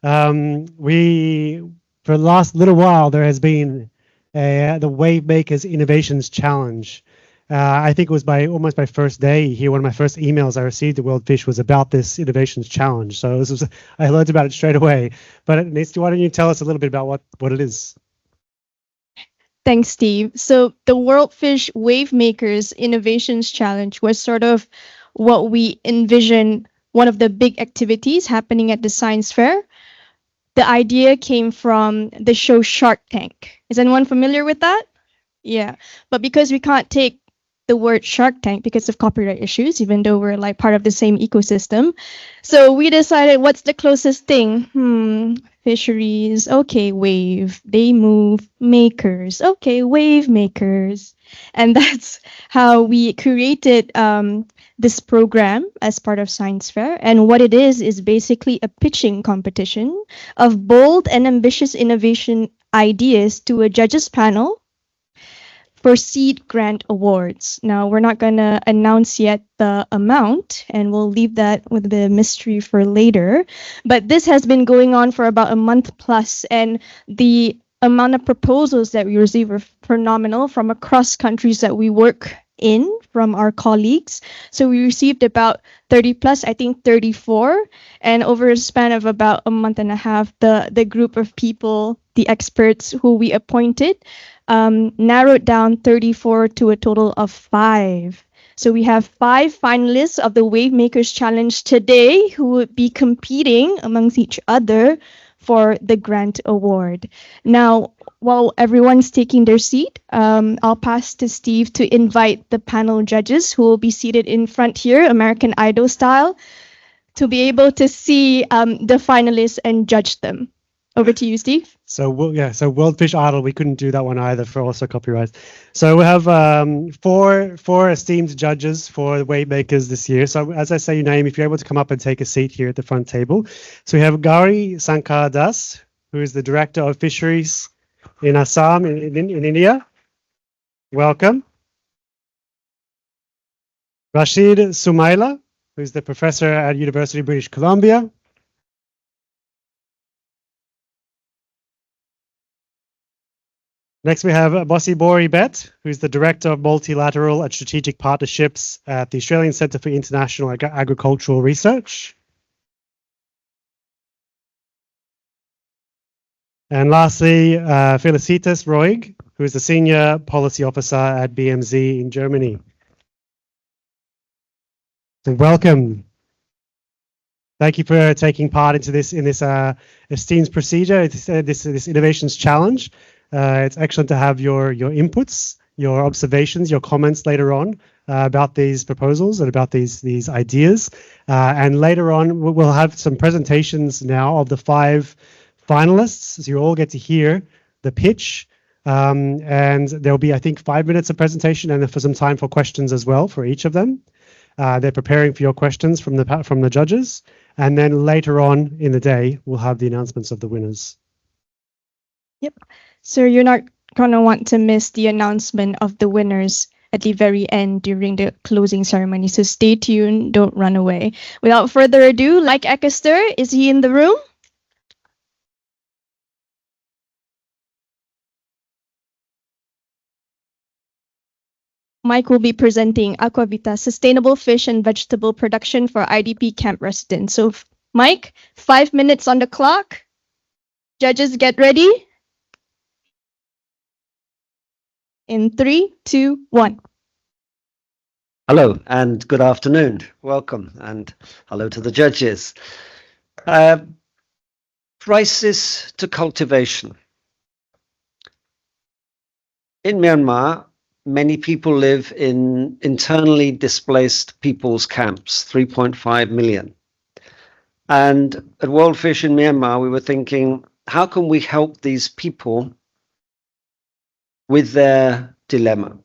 For the last little while, there has been the Wave Makers Innovations Challenge. I think it was almost my first day here. One of my first emails I received at WorldFish was about this Innovations Challenge. So I learned about it straight away. But Nasty, why don't you tell us a little bit about what it is? Thanks, Steve. So the WorldFish Wave Makers Innovations Challenge was sort of what we envisioned one of the big activities happening at the science fair. The idea came from the show Shark Tank. Is anyone familiar with that? Yeah. But because we can't take the word Shark Tank because of copyright issues, even though we're like part of the same ecosystem. So we decided, what's the closest thing? Fisheries. Okay, wave. They move. Makers. Okay, wave makers. And that's how we created this program as part of Science Fair. And what it is basically a pitching competition of bold and ambitious innovation ideas to a judges panel for seed grant awards. Now, we're not going to announce yet the amount, and we'll leave that with the mystery for later. But this has been going on for about a month plus, and the amount of proposals that we receive are phenomenal from across countries that we work in, from our colleagues. So we received about 30 plus, I think 34. And over a span of about a month and a half, the group of people, the experts who we appointed, narrowed down 34 to a total of 5. So we have 5 finalists of the Wave Makers Challenge today who would be competing amongst each other for the grant award. Now, while everyone's taking their seat, I'll pass to Steve to invite the panel judges who will be seated in front here, American Idol style, to be able to see the finalists and judge them. Over to you, Steve. So WorldFish Idol, we couldn't do that one either for also copyright. So we have four esteemed judges for the Wave Makers this year. So as I say your name, if you're able to come up and take a seat here at the front table. So we have Gauri Sankar Das, who is the Director of Fisheries in Assam in India. Welcome. Rashid Sumaila, who is the Professor at University of British Columbia. Next, we have Bossi Bori Bet, who's the Director of Multilateral and Strategic Partnerships at the Australian Centre for International Agricultural Research. And lastly, Felicitas Roig, who is the Senior Policy Officer at BMZ in Germany. So welcome. Thank you for taking part in this esteemed procedure, this Innovations Challenge. It's excellent to have your inputs, your observations, your comments later on about these proposals and about these ideas. And later on, we'll have some presentations now of the 5 finalists, so you all get to hear the pitch. And there'll be, I think, 5 minutes of presentation and for some time for questions as well for each of them. They're preparing for your questions from the judges. And then later on in the day, we'll have the announcements of the winners. Yep. So you're not going to want to miss the announcement of the winners at the very end during the closing ceremony. So stay tuned, don't run away. Without further ado, like Akester, is he in the room? Mike will be presenting Aquavita Sustainable Fish and Vegetable Production for IDP Camp Residents. So Mike, 5 minutes on the clock. Judges, get ready. In 3, 2, 1. Hello and good afternoon. Welcome and hello to the judges. Crisis to cultivation. In Myanmar, many people live in internally displaced people's camps, 3.5 million. And at WorldFish in Myanmar, we were thinking, how can we help these people with their dilemma?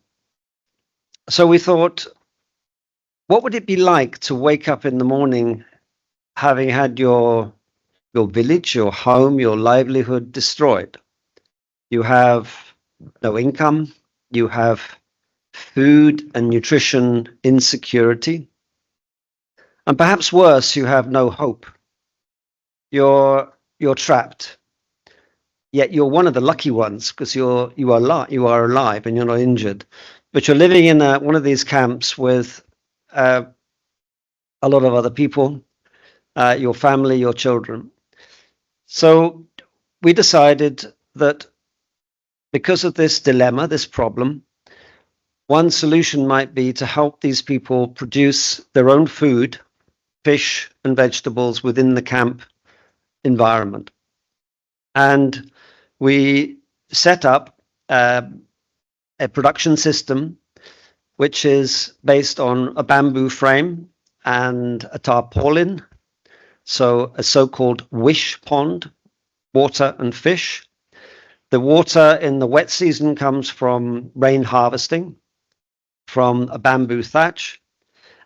So we thought, what would it be like to wake up in the morning having had your village, your home, your livelihood destroyed? You have no income, you have food and nutrition insecurity, and perhaps worse, you have no hope. Your you're trapped. Yet you're one of the lucky ones because you are alive and you're not injured. But you're living in one of these camps with a lot of other people, your family, your children. So we decided that because of this dilemma, this problem, one solution might be to help these people produce their own food, fish and vegetables within the camp environment. And we set up a production system which is based on a bamboo frame and a tarpaulin, so a so-called wish pond, water and fish. The water in the wet season comes from rain harvesting, from a bamboo thatch,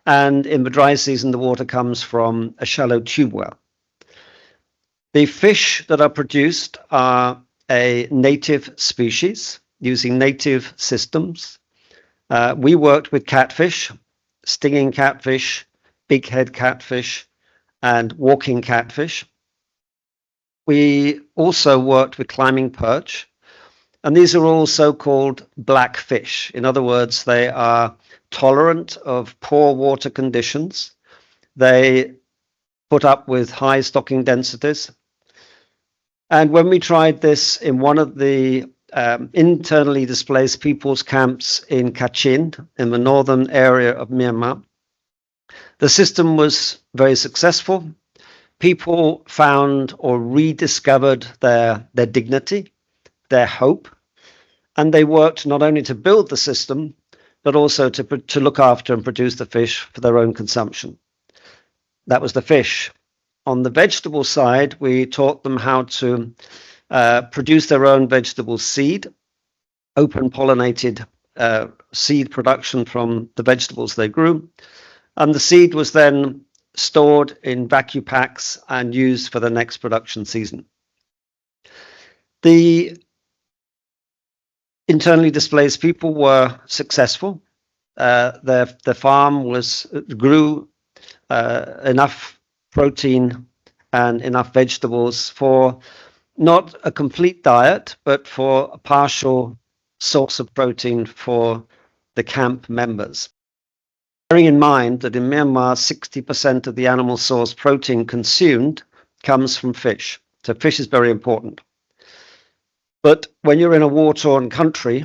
and in the dry season the water comes from a shallow tube well. The fish that are produced are a native species using native systems. We worked with catfish, stinging catfish, big head catfish, and walking catfish. We also worked with climbing perch, and these are all so-called black fish. In other words, they are tolerant of poor water conditions. They put up with high stocking densities. And when we tried this in one of the internally displaced people's camps in Kachin, in the northern area of Myanmar, the system was very successful. People found or rediscovered their dignity, their hope, and they worked not only to build the system, but also to look after and produce the fish for their own consumption. That was the fish. On the vegetable side, we taught them how to produce their own vegetable seed, open pollinated seed production from the vegetables they grew. And the seed was then stored in vacuum packs and used for the next production season. The internally displaced people were successful. Their farm grew enough protein and enough vegetables for not a complete diet, but for a partial source of protein for the camp members. Bearing in mind that in Myanmar, 60% of the animal source protein consumed comes from fish. So fish is very important. But when you're in a war-torn country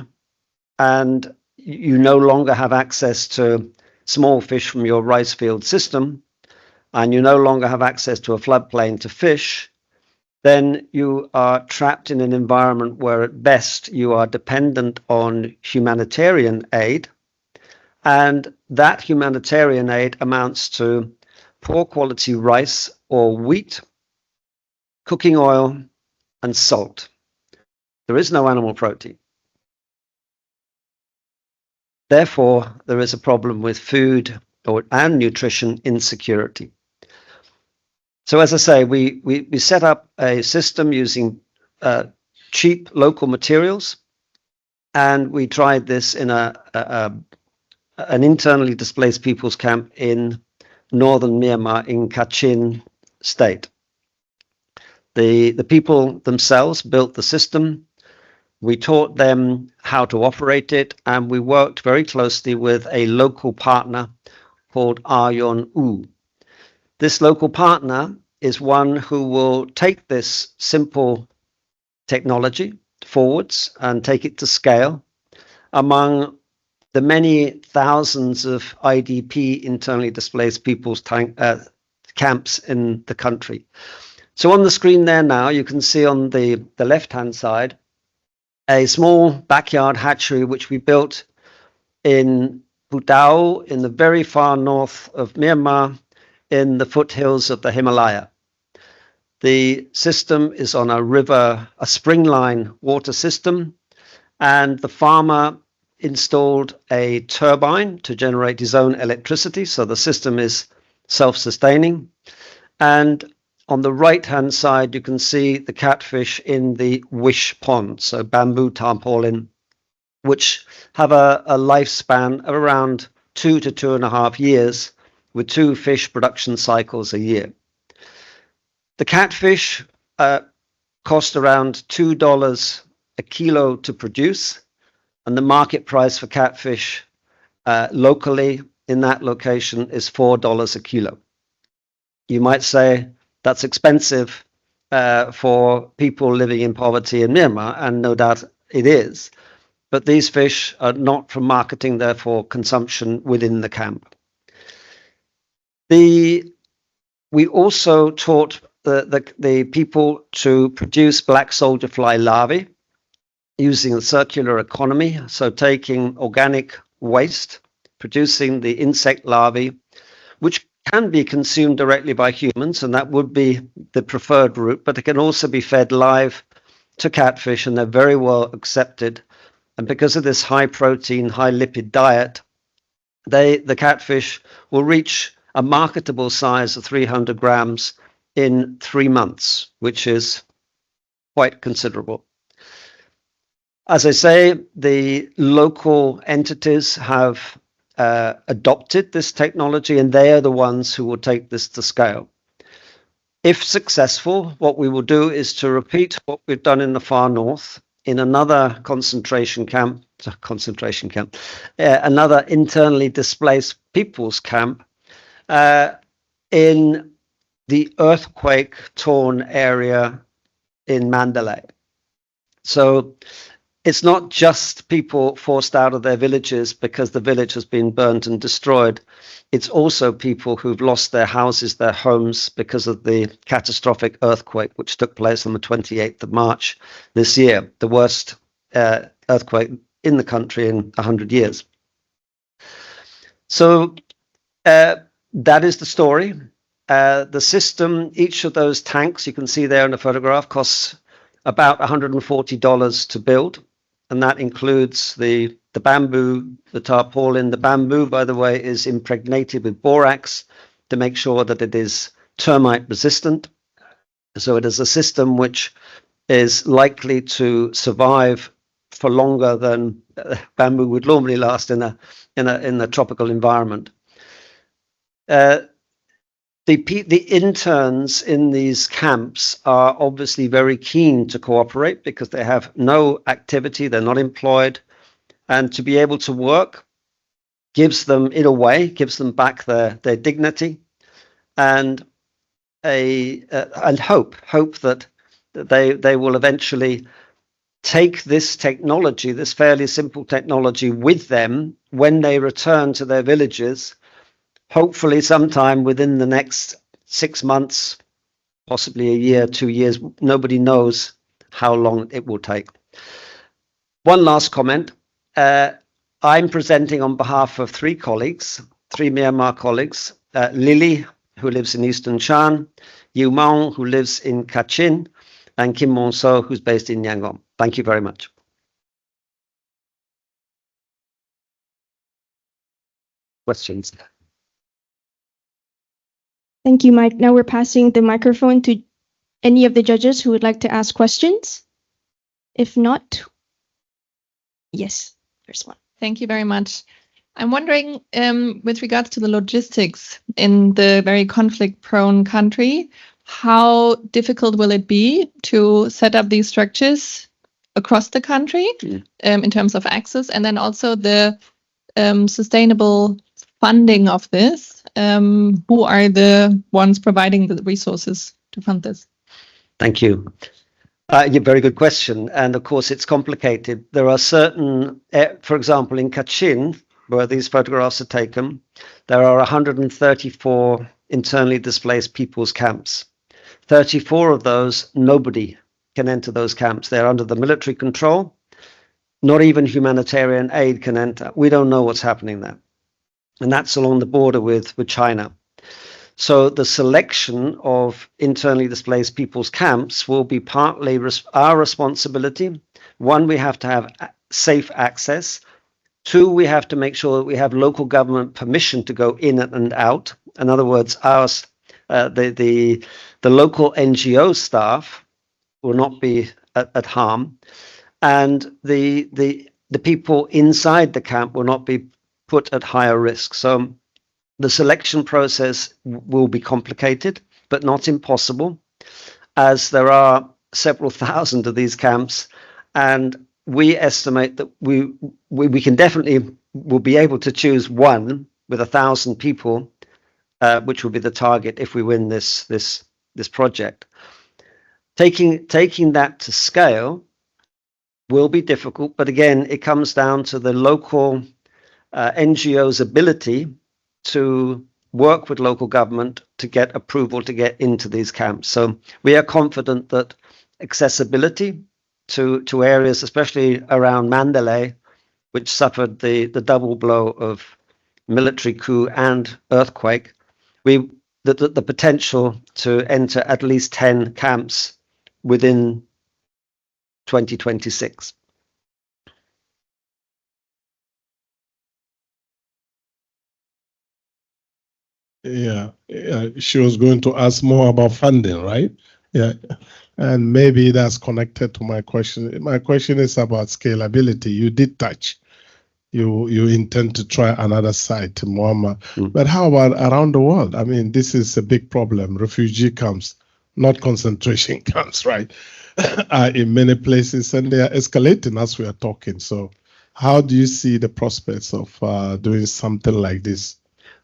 and you no longer have access to small fish from your rice field system, and you no longer have access to a floodplain to fish, then you are trapped in an environment where at best you are dependent on humanitarian aid. And that humanitarian aid amounts to poor quality rice or wheat, cooking oil, and salt. There is no animal protein. Therefore, there is a problem with food and nutrition insecurity. So as I say, we set up a system using cheap local materials, and we tried this in an internally displaced people's camp in northern Myanmar in Kachin state. The people themselves built the system. We taught them how to operate it, and we worked very closely with a local partner called Aryon U. This local partner is one who will take this simple technology forwards and take it to scale among the many thousands of IDP, internally displaced people's camps in the country. So on the screen there now, you can see on the left-hand side, a small backyard hatchery which we built in Putao in the very far north of Myanmar in the foothills of the Himalaya. The system is on a springline water system, and the farmer installed a turbine to generate his own electricity, so the system is self-sustaining. And on the right-hand side, you can see the catfish in the wish pond, so bamboo tarpaulin, which have a lifespan of around 2 to 2.5 years, with 2 fish production cycles a year. The catfish cost around $2 a kilo to produce, and the market price for catfish locally in that location is $4 a kilo. You might say that's expensive for people living in poverty in Myanmar, and no doubt it is. But these fish are not for marketing, they're for consumption within the camp. We also taught the people to produce black soldier fly larvae using the circular economy, so taking organic waste, producing the insect larvae, which can be consumed directly by humans, and that would be the preferred route, but it can also be fed live to catfish, and they're very well accepted. And because of this high protein, high lipid diet, the catfish will reach a marketable size of 300 grams in 3 months, which is quite considerable. As I say, the local entities have adopted this technology, and they are the ones who will take this to scale. If successful, what we will do is to repeat what we've done in the far north in another another internally displaced people's camp in the earthquake-torn area in Mandalay. So it's not just people forced out of their villages because the village has been burnt and destroyed. It's also people who've lost their houses, their homes, because of the catastrophic earthquake, which took place on the 28th of March this year, the worst earthquake in the country in 100 years. So that is the story. The system, each of those tanks, you can see there in the photograph, costs about $140 to build. And that includes the bamboo, the tarpaulin. The bamboo, by the way, is impregnated with borax to make sure that it is termite resistant. So it is a system which is likely to survive for longer than bamboo would normally last in a tropical environment. The interns in these camps are obviously very keen to cooperate because they have no activity, they're not employed, and to be able to work gives them, in a way, gives them back their dignity and hope that they will eventually take this technology, this fairly simple technology, with them when they return to their villages. Hopefully sometime within the next 6 months, possibly a year, 2 years, nobody knows how long it will take. One last comment. I'm presenting on behalf of 3 colleagues, 3 Myanmar colleagues, Lily, who lives in Eastern Shan, Yu Maung, who lives in Kachin, and Kim Mong So, who's based in Yangon. Thank you very much. Questions? Thank you, Mike. Now we're passing the microphone to any of the judges who would like to ask questions. If not, yes, there's one. Thank you very much. I'm wondering, with regards to the logistics in the very conflict-prone country, how difficult will it be to set up these structures across the country in terms of access, and then also the sustainable funding of this? Who are the ones providing the resources to fund this? Thank you. Yeah, very good question. And of course, it's complicated. There are certain, for example, in Kachin, where these photographs are taken, there are 134 internally displaced people's camps. 34 of those, nobody can enter those camps. They're under the military control. Not even humanitarian aid can enter. We don't know what's happening there. And that's along the border with China. So the selection of internally displaced people's camps will be partly our responsibility. 1, we have to have safe access. 2, we have to make sure that we have local government permission to go in and out. In other words, the local NGO staff will not be at harm, and the people inside the camp will not be put at higher risk. So the selection process will be complicated, but not impossible. as there are several thousand of these camps, and we estimate that we can definitely will be able to choose one with 1,000 people, which will be the target if we win this project. Taking that to scale will be difficult, but again, it comes down to the local NGO's ability to work with local government to get approval to get into these camps. So we are confident that accessibility to areas, especially around Mandalay, which suffered the double blow of military coup and earthquake, the potential to enter at least 10 camps within 2026. Yeah, she was going to ask more about funding, right? Yeah, and maybe that's connected to my question. My question is about scalability. You did touch. You intend to try another site, Muammar. But how about around the world? I mean, this is a big problem. Refugee camps, not concentration camps, right? Are in many places, and they are escalating as we are talking. So how do you see the prospects of doing something like this?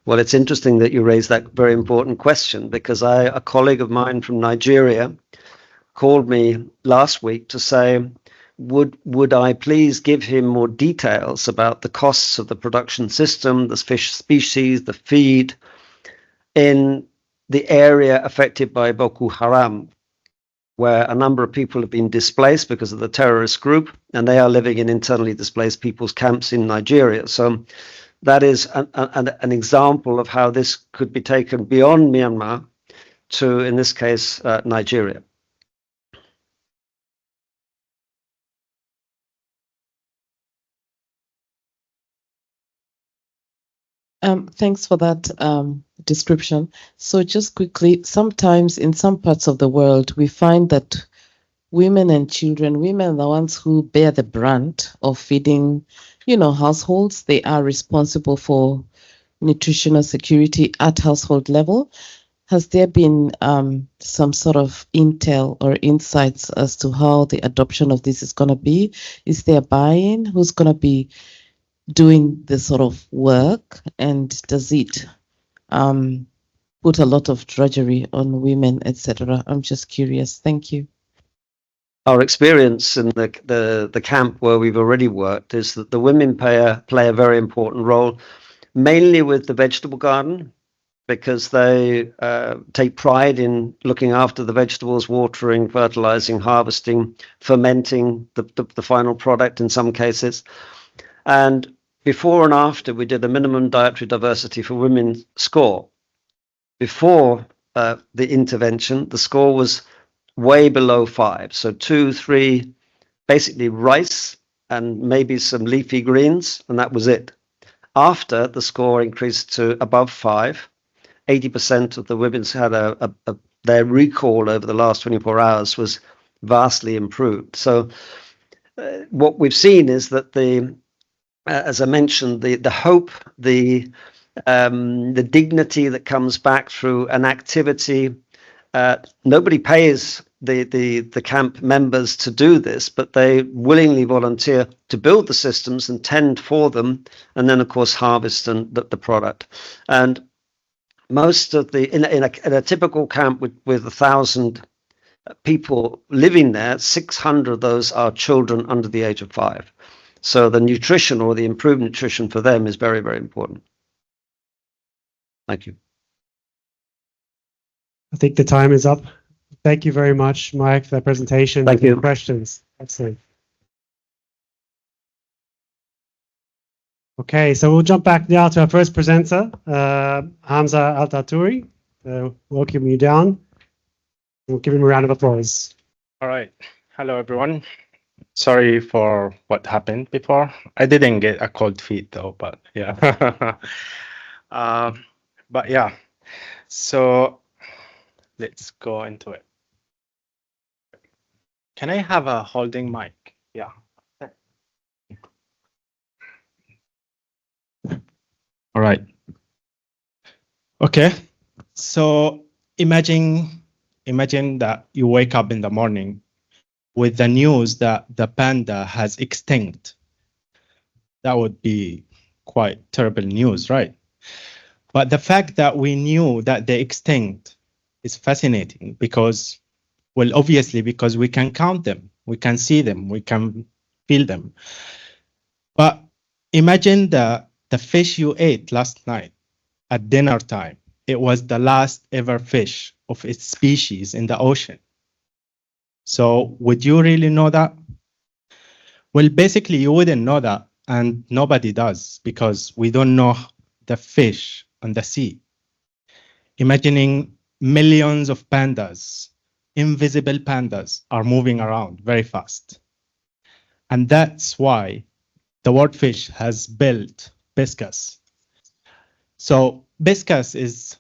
Well, it's interesting that you raised that very important question, because a colleague of mine from Nigeria called me last week to say, would I please give him more details about the costs of the production system, the fish species, the feed in the area affected by Boko Haram, where a number of people have been displaced because of the terrorist group, and they are living in internally displaced people's camps in Nigeria. So that is an example of how this could be taken beyond Myanmar to, in this case, Nigeria. Thanks for that description. So just quickly, sometimes in some parts of the world, we find that women and children, women are the ones who bear the brunt of feeding, households. They are responsible for nutritional security at household level. Has there been some sort of intel or insights as to how the adoption of this is going to be? Is there buy-in? Who's going to be doing this sort of work, and does it put a lot of drudgery on women, etc.? I'm just curious. Thank you. Our experience in the camp where we've already worked is that the women play a very important role, mainly with the vegetable garden, because they take pride in looking after the vegetables, watering, fertilizing, harvesting, fermenting the final product in some cases. And before and after, we did a minimum dietary diversity for women score. Before the intervention, the score was way below 5. So 2, 3, basically rice and maybe some leafy greens, and that was it. After, the score increased to above 5. 80% of the women's had their recall over the last 24 hours was vastly improved. So what we've seen is that as I mentioned, the hope, the dignity that comes back through an activity. Nobody pays the camp members to do this, but they willingly volunteer to build the systems and tend for them, and then of course harvest the product. And most of in a typical camp with 1,000 people living there, 600 of those are children under the age of 5. So the nutrition or the improved nutrition for them is very, very important. Thank you. I think the time is up. Thank you very much, Mike, for that presentation. Thank you. Questions. Excellent. Okay, so we'll jump back now to our first presenter, Hamza Altarturi. Welcome you down. We'll give him a round of applause. All right. Hello, everyone. Sorry for what happened before. I didn't get a cold feet though, but yeah. But yeah, so let's go into it. Can I have a holding mic? Yeah. All right. Okay. So imagine imagine that you wake up in the morning with the news that the panda has extinct. That would be quite terrible news, right? But the fact that we knew that they extinct is fascinating because, well, obviously because we can count them, we can see them, we can feel them. But imagine the fish you ate last night at dinner time. It was the last ever fish of its species in the ocean. So would you really know that? Well, basically you wouldn't know that, and nobody does, because we don't know the fish on the sea. Imagining millions of pandas, invisible pandas, are moving around very fast. And that's why the WorldFish has built Biscus. So Biscus is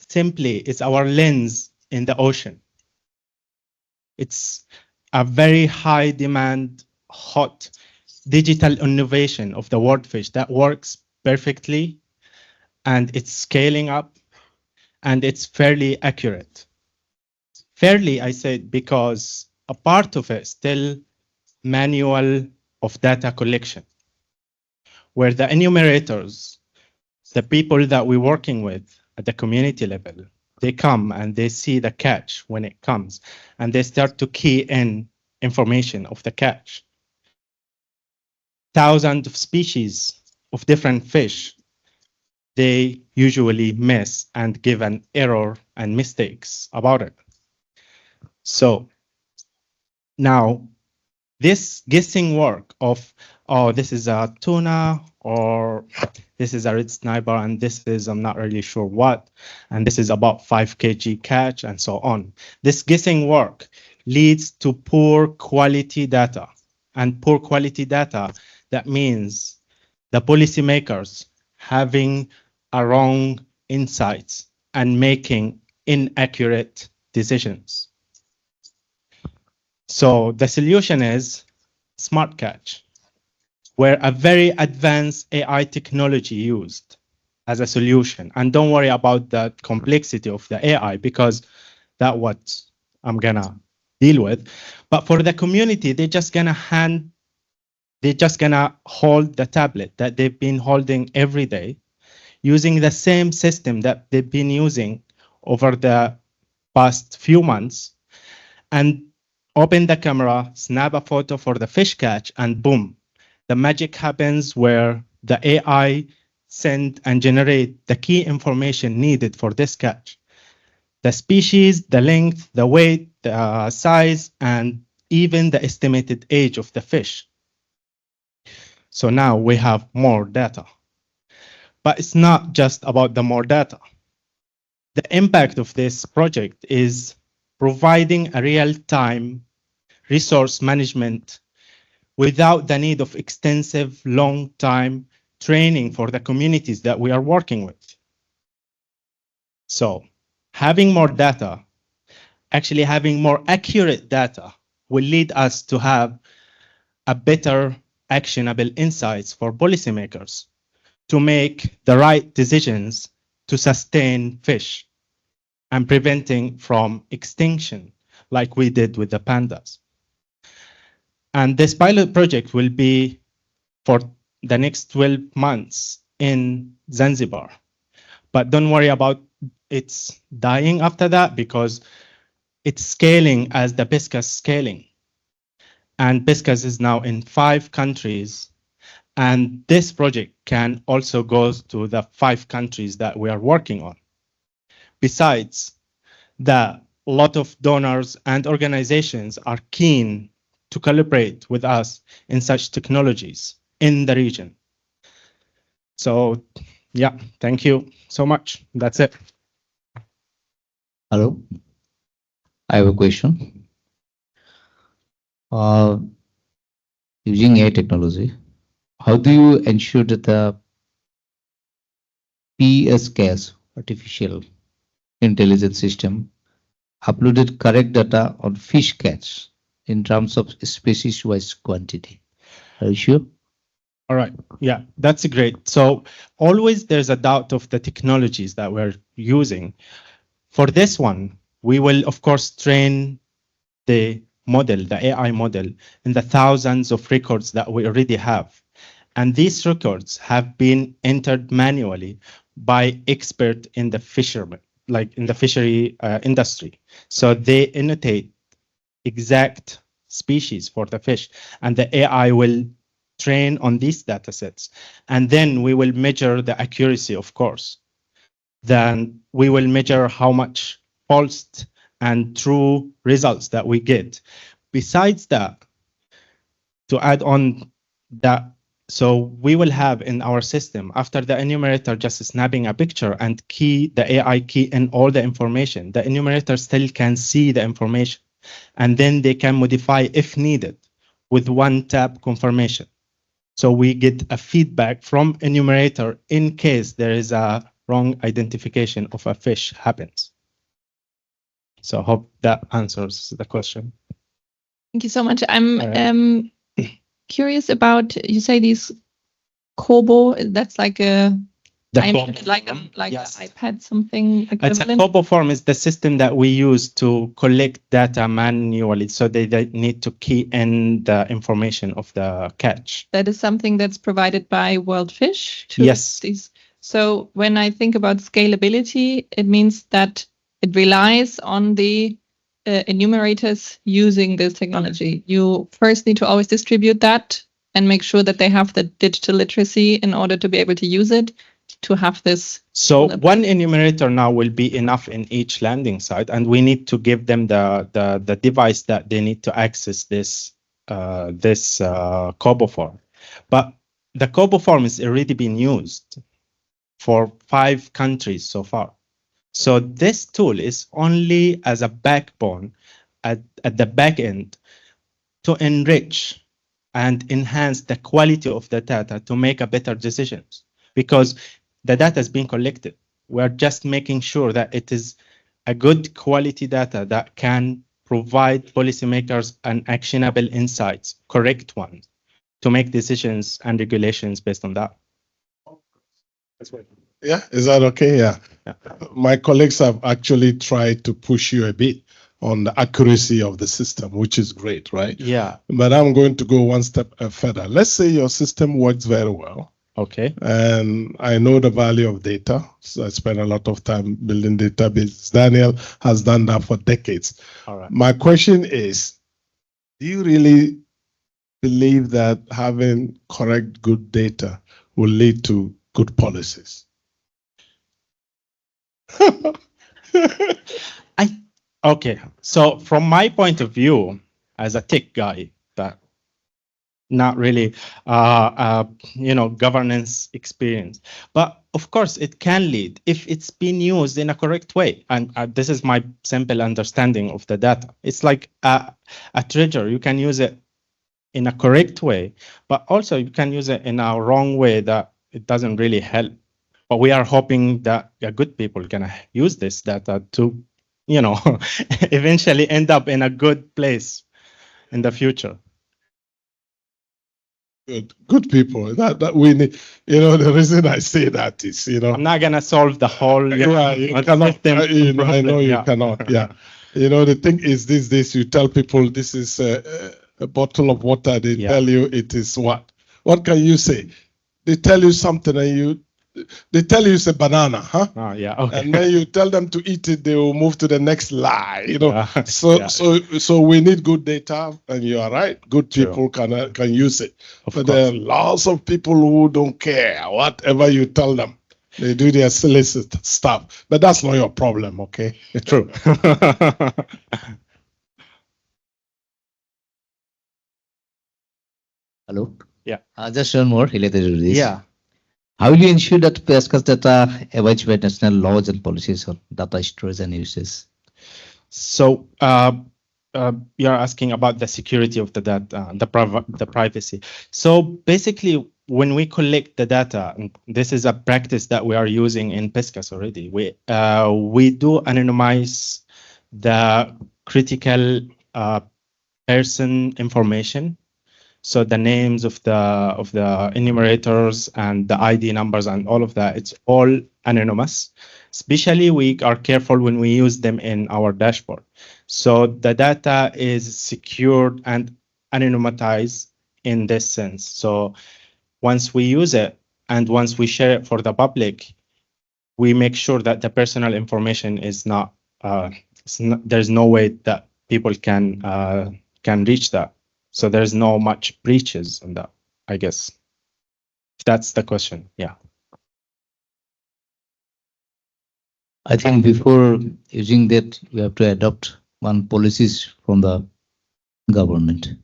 simply, it's our lens in the ocean. It's a very high demand, hot digital innovation of the WorldFish that works perfectly, and it's scaling up, and it's fairly accurate. Fairly, I said, because a part of it still manual of data collection, where the enumerators, the people that we're working with at the community level, they come and they see the catch when it comes, and they start to key in information of the catch. Thousands of species of different fish, they usually miss and give an error and mistakes about it. So now this guessing work of, oh, this is a tuna, or this is a red sniper, and this is, I'm not really sure what, and this is about 5 kg catch, and so on. This guessing work leads to poor quality data. And poor quality data, that means the policymakers having a wrong insights and making inaccurate decisions. So the solution is smart catch, where a very advanced AI technology used as a solution. And don't worry about the complexity of the AI, because that's what I'm gonna deal with. But for the community, they're just gonna hold the tablet that they've been holding every day, using the same system that they've been using over the past few months, and open the camera, snap a photo for the fish catch, and boom, the magic happens where the AI send and generate the key information needed for this catch. The species, the length, the weight, the size, and even the estimated age of the fish. So now we have more data. But it's not just about the more data. The impact of this project is providing a real-time resource management without the need of extensive, long-time training for the communities that we are working with. So having more data, actually having more accurate data, will lead us to have a better actionable insights for policymakers to make the right decisions to sustain fish and preventing from extinction, like we did with the pandas. And this pilot project will be for the next 12 months in Zanzibar. But don't worry about it's dying after that, because it's scaling as the Biscus scaling. And Biscus is now in 5 countries. And this project can also go to the 5 countries that we are working on. Besides, a lot of donors and organizations are keen to collaborate with us in such technologies in the region. So yeah, thank you so much. That's it. Hello, I have a question. Using AI technology, how do you ensure that the PSCAS, artificial intelligence system, uploaded correct data on fish catch in terms of species-wise quantity? Are you sure? All right. Yeah, that's great. So always there's a doubt of the technologies that we're using. For this one, we will, of course, train the model, the AI model, in the thousands of records that we already have. And these records have been entered manually by experts in the fishermen, like in the fishery industry. So they annotate exact species for the fish, and the AI will train on these data sets. And then we will measure the accuracy, of course. Then we will measure how much false and true results that we get. Besides that, to add on that, so we will have in our system, after the enumerator just snapping a picture and key the AI key in all the information, the enumerator still can see the information, and then they can modify if needed with one tap confirmation. So we get a feedback from enumerator in case there is a wrong identification of a fish happens. So I hope that answers the question. Thank you so much. I'm All right. curious about, you say these Kobo, that's like a The I Kobo mean, like form, like yes. an iPad, something It's a equivalent. Kobo form is the system that we use to collect data manually. So they need to key in the information of the catch. That is something that's provided by WorldFish. To Yes. These. So when I think about scalability, it means that it relies on the enumerators using this technology. You first need to always distribute that and make sure that they have the digital literacy in order to be able to use it, to have this. So one enumerator now will be enough in each landing site, and we need to give them the device that they need to access this Kobo form. But the Kobo form is already being used for 5 countries so far. So this tool is only as a backbone at the back end to enrich and enhance the quality of the data to make a better decisions, because the data is being collected. We're just making sure that it is a good quality data that can provide policymakers an actionable insights, correct ones, to make decisions and regulations based on that. Yeah, is that okay? Yeah. Yeah. My colleagues have actually tried to push you a bit on the accuracy of the system, which is great, right? Yeah. But I'm going to go one step further. Let's say your system works very well, Okay. and I know the value of data. So I spend a lot of time building databases. Daniel has done that for decades. All right. My question is, do you really believe that having correct, good data will lead to good policies? Okay, so from my point of view, as a tech guy, that not really, governance experience, but of course it can lead if it's been used in a correct way. And this is my simple understanding of the data. It's like a treasure. You can use it in a correct way, but also you can use it in a wrong way that it doesn't really help. But we are hoping that good people can use this data to, eventually end up in a good place in the future. Good people. That we need. The reason I say that is, I'm not gonna solve the whole. you cannot. I know you cannot. Yeah. The thing is, these days you tell people this is a bottle of water. They tell you it is what? What can you say? They tell you something and they tell you it's a banana, huh? Oh, yeah. Okay. And then you tell them to eat it, they will move to the next lie. Yeah. So we need good data, and you are right. Good people can use it. But there are lots of people who don't care whatever you tell them. They do their silly stuff, but that's not your problem, okay? True. Hello. Yeah. Just one more related to this. Yeah. How will you ensure that PSCA's data abides by national laws and policies on data storage and uses? So you're asking about the security of the data, the privacy. So basically, when we collect the data, and this is a practice that we are using in PSCAS already. We do anonymize the critical person information. So the names of the enumerators and the ID numbers and all of that, it's all anonymous. Especially, we are careful when we use them in our dashboard. So the data is secured and anonymized in this sense. So once we use it and once we share it for the public, we make sure that the personal information is not, there's no way that people can reach that. So there's no much breaches on that, I guess. If that's the question, yeah. I think before using that, we have to adopt one policies from the government.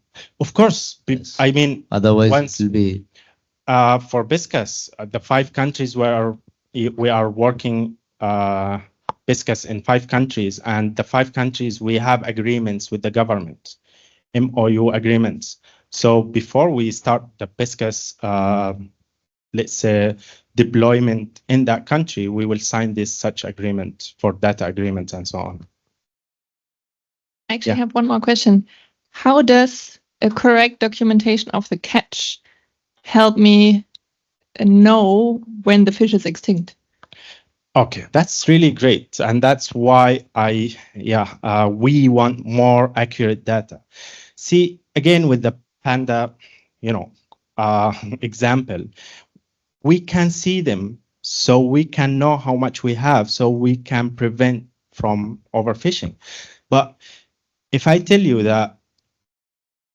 Of course, Yes. I mean, Otherwise, once it will be for BISCAS, the 5 countries where we are working BISCAS in 5 countries, and the 5 countries we have agreements with the government, MOU agreements. So before we start the BISCAS, let's say, deployment in that country, we will sign this such agreement for data agreements and so on. I actually Yeah. have one more question. How does a correct documentation of the catch help me know when the fish is extinct? Okay, that's really great, and that's why we want more accurate data. See, again, with the panda, example, we can see them, so we can know how much we have, so we can prevent from overfishing. But if I tell you that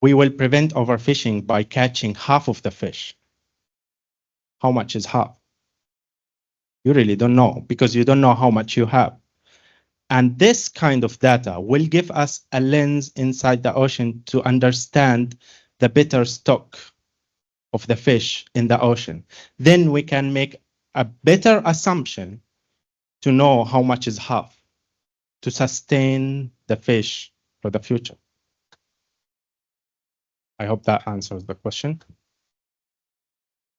we will prevent overfishing by catching half of the fish, how much is half? You really don't know, because you don't know how much you have. And this kind of data will give us a lens inside the ocean to understand the better stock of the fish in the ocean. Then we can make a better assumption to know how much is half to sustain the fish for the future. I hope that answers the question.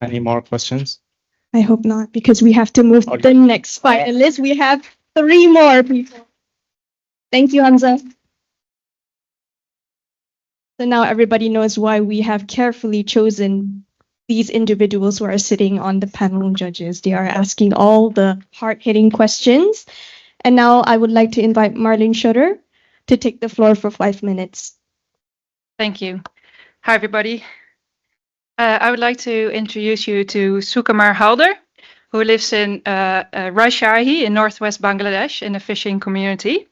Any more questions? I hope not, because we have to move to Okay. the next finalist. We have 3 more people. Thank you, Hamza. So now everybody knows why we have carefully chosen these individuals who are sitting on the panel of judges. They are asking all the hard-hitting questions. And now I would like to invite Marleen Schutter to take the floor for 5 minutes. Thank you. Hi, everybody. I would like to introduce you to Sukumar Halder, who lives in Rajshahi in northwest Bangladesh in a fishing community.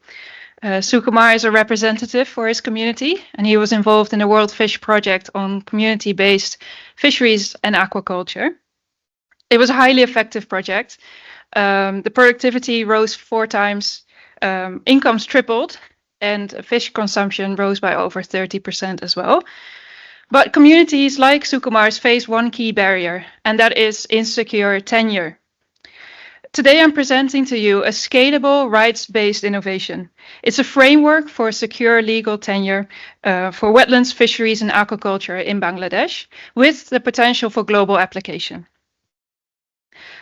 Sukumar is a representative for his community, and he was involved in the WorldFish project on community-based fisheries and aquaculture. It was a highly effective project. The productivity rose 4 times, incomes tripled, and fish consumption rose by over 30% as well. But communities like Sukumar's face one key barrier, and that is insecure tenure. Today I'm presenting to you a scalable rights-based innovation. It's a framework for secure legal tenure for wetlands, fisheries and aquaculture in Bangladesh, with the potential for global application.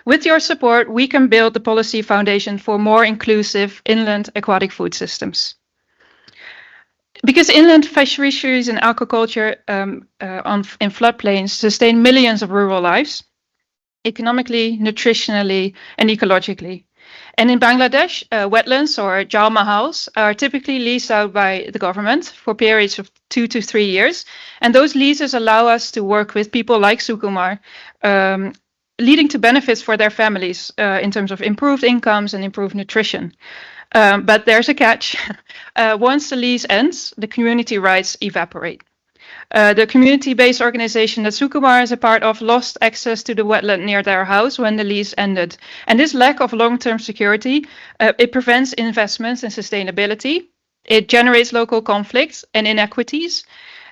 With your support, we can build the policy foundation for more inclusive inland aquatic food systems. Because inland fisheries and aquaculture in floodplains sustain millions of rural lives, economically, nutritionally, and ecologically. And in Bangladesh, wetlands or Jal Mahals are typically leased out by the government for periods of 2 to 3 years. And those leases allow us to work with people like Sukumar, leading to benefits for their families in terms of improved incomes and improved nutrition. But there's a catch. Once the lease ends, the community rights evaporate. The community-based organization that Sukumar is a part of lost access to the wetland near their house when the lease ended. And this lack of long-term security, it prevents investments in sustainability. It generates local conflicts and inequities.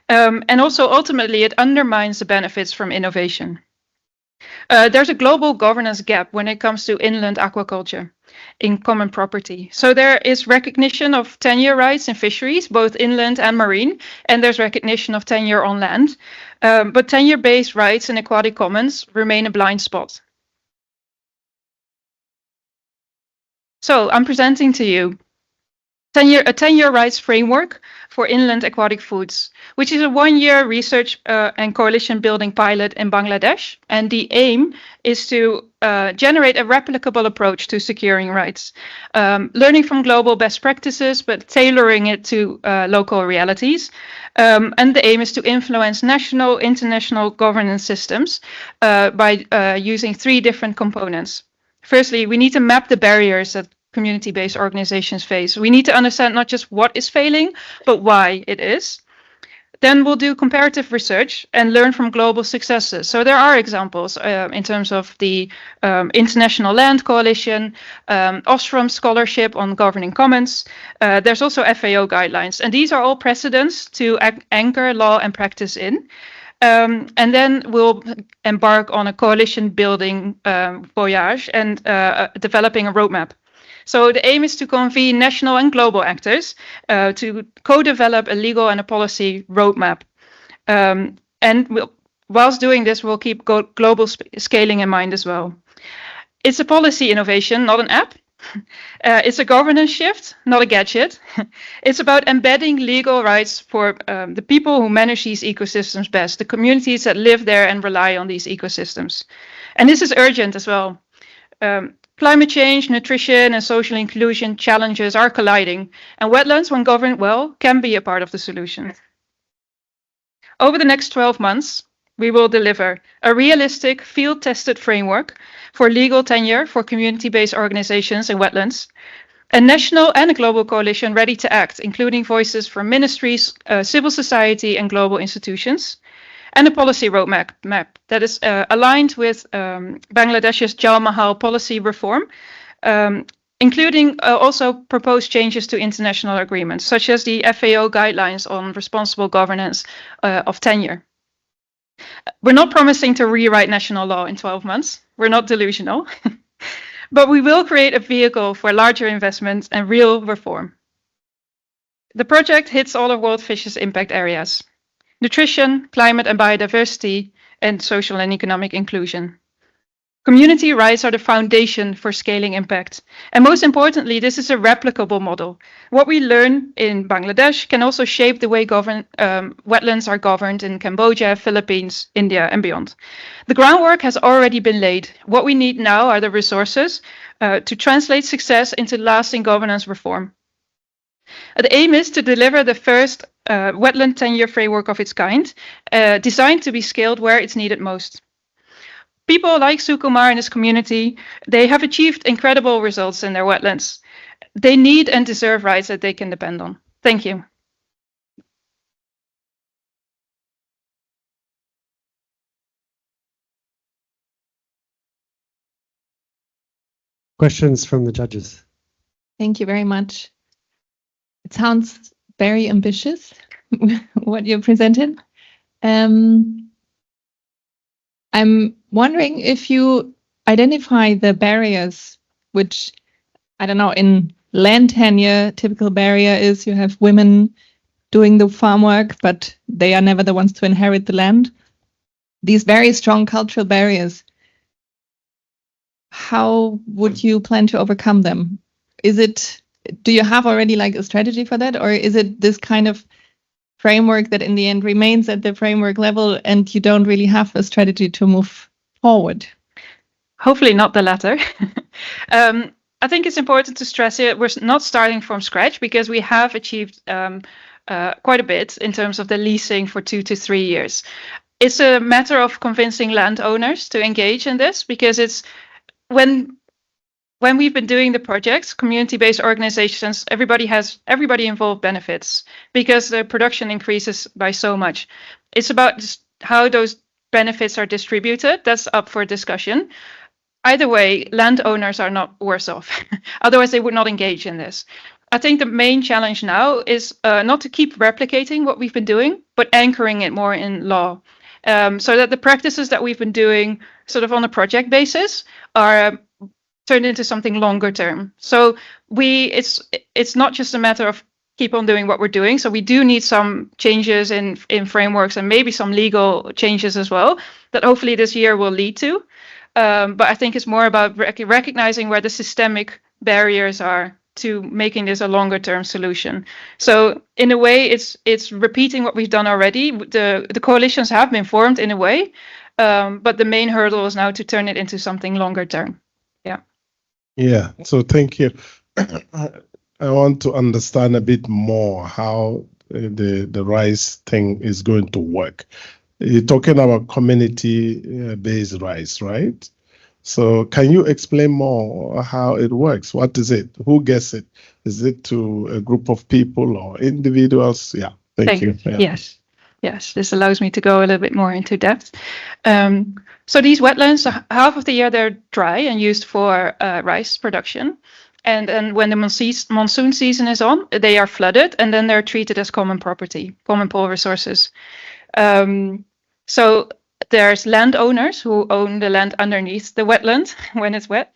And also ultimately it undermines the benefits from innovation. There's a global governance gap when it comes to inland aquaculture in common property. So there is recognition of tenure rights in fisheries, both inland and marine, and there's recognition of tenure on land. But tenure-based rights in aquatic commons remain a blind spot. So I'm presenting to you a 10-year rights framework for inland aquatic foods, which is a 1-year research and coalition building pilot in Bangladesh. And the aim is to generate a replicable approach to securing rights, learning from global best practices, but tailoring it to local realities. And the aim is to influence national, international governance systems by using 3 different components. Firstly, we need to map the barriers that community-based organizations face. We need to understand not just what is failing, but why it is. Then we'll do comparative research and learn from global successes. So there are examples in terms of the International Land Coalition, Ostrom Scholarship on Governing Commons. There's also FAO guidelines. And these are all precedents to anchor law and practice in. And then we'll embark on a coalition building voyage and developing a roadmap. So the aim is to convene national and global actors to co-develop a legal and a policy roadmap. Whilst doing this, we'll keep global scaling in mind as well. It's a policy innovation, not an app. It's a governance shift, not a gadget. It's about embedding legal rights for the people who manage these ecosystems best, the communities that live there and rely on these ecosystems. And this is urgent as well. Climate change, nutrition, and social inclusion challenges are colliding, and wetlands, when governed well, can be a part of the solution. Over the next 12 months, we will deliver a realistic, field-tested framework for legal tenure for community-based organizations in wetlands, a national and a global coalition ready to act, including voices from ministries, civil society, and global institutions, and a policy roadmap that is aligned with Bangladesh's Jal Mahal policy reform, including also proposed changes to international agreements, such as the FAO guidelines on responsible governance of tenure. We're not promising to rewrite national law in 12 months. We're not delusional. But we will create a vehicle for larger investments and real reform. The project hits all of WorldFish's impact areas: nutrition, climate and biodiversity, and social and economic inclusion. Community rights are the foundation for scaling impact. And most importantly, this is a replicable model. What we learn in Bangladesh can also shape the way wetlands are governed in Cambodia, Philippines, India, and beyond. The groundwork has already been laid. What we need now are the resources to translate success into lasting governance reform. The aim is to deliver the first wetland tenure framework of its kind, designed to be scaled where it's needed most. People like Sukumar and his community, they have achieved incredible results in their wetlands. They need and deserve rights that they can depend on. Thank you. Questions from the judges? Thank you very much. It sounds very ambitious, what you presented. I'm wondering if you identify the barriers, which, I don't know, in land tenure, typical barrier is you have women doing the farm work, but they are never the ones to inherit the land. These very strong cultural barriers, how would you plan to overcome them? Do you have already like a strategy for that? Or is it this kind of framework that in the end remains at the framework level and you don't really have a strategy to move forward? Hopefully not the latter. I think it's important to stress it. We're not starting from scratch because we have achieved quite a bit in terms of the leasing for 2 to 3 years. It's a matter of convincing landowners to engage in this, because it's when we've been doing the projects, community-based organizations, everybody involved benefits because the production increases by so much. It's about just how those benefits are distributed. That's up for discussion. Either way, landowners are not worse off. Otherwise, they would not engage in this. I think the main challenge now is not to keep replicating what we've been doing, but anchoring it more in law. So that the practices that we've been doing sort of on a project basis are turned into something longer term. So it's not just a matter of keep on doing what we're doing. So we do need some changes in frameworks and maybe some legal changes as well that hopefully this year will lead to. But I think it's more about recognizing where the systemic barriers are to making this a longer term solution. So in a way, it's repeating what we've done already. The coalitions have been formed in a way, but the main hurdle is now to turn it into something longer term. Yeah. Yeah. So thank you. I want to understand a bit more how the rice thing is going to work. You're talking about community-based rice, right? So can you explain more how it works? What is it? Who gets it? Is it to a group of people or individuals? Yeah, thank you. Yeah. Yes, this allows me to go a little bit more into depth. So these wetlands, half of the year they're dry and used for rice production. And then when the monsoon season is on, they are flooded and then they're treated as common property, common pool resources. So there's landowners who own the land underneath the wetland when it's wet.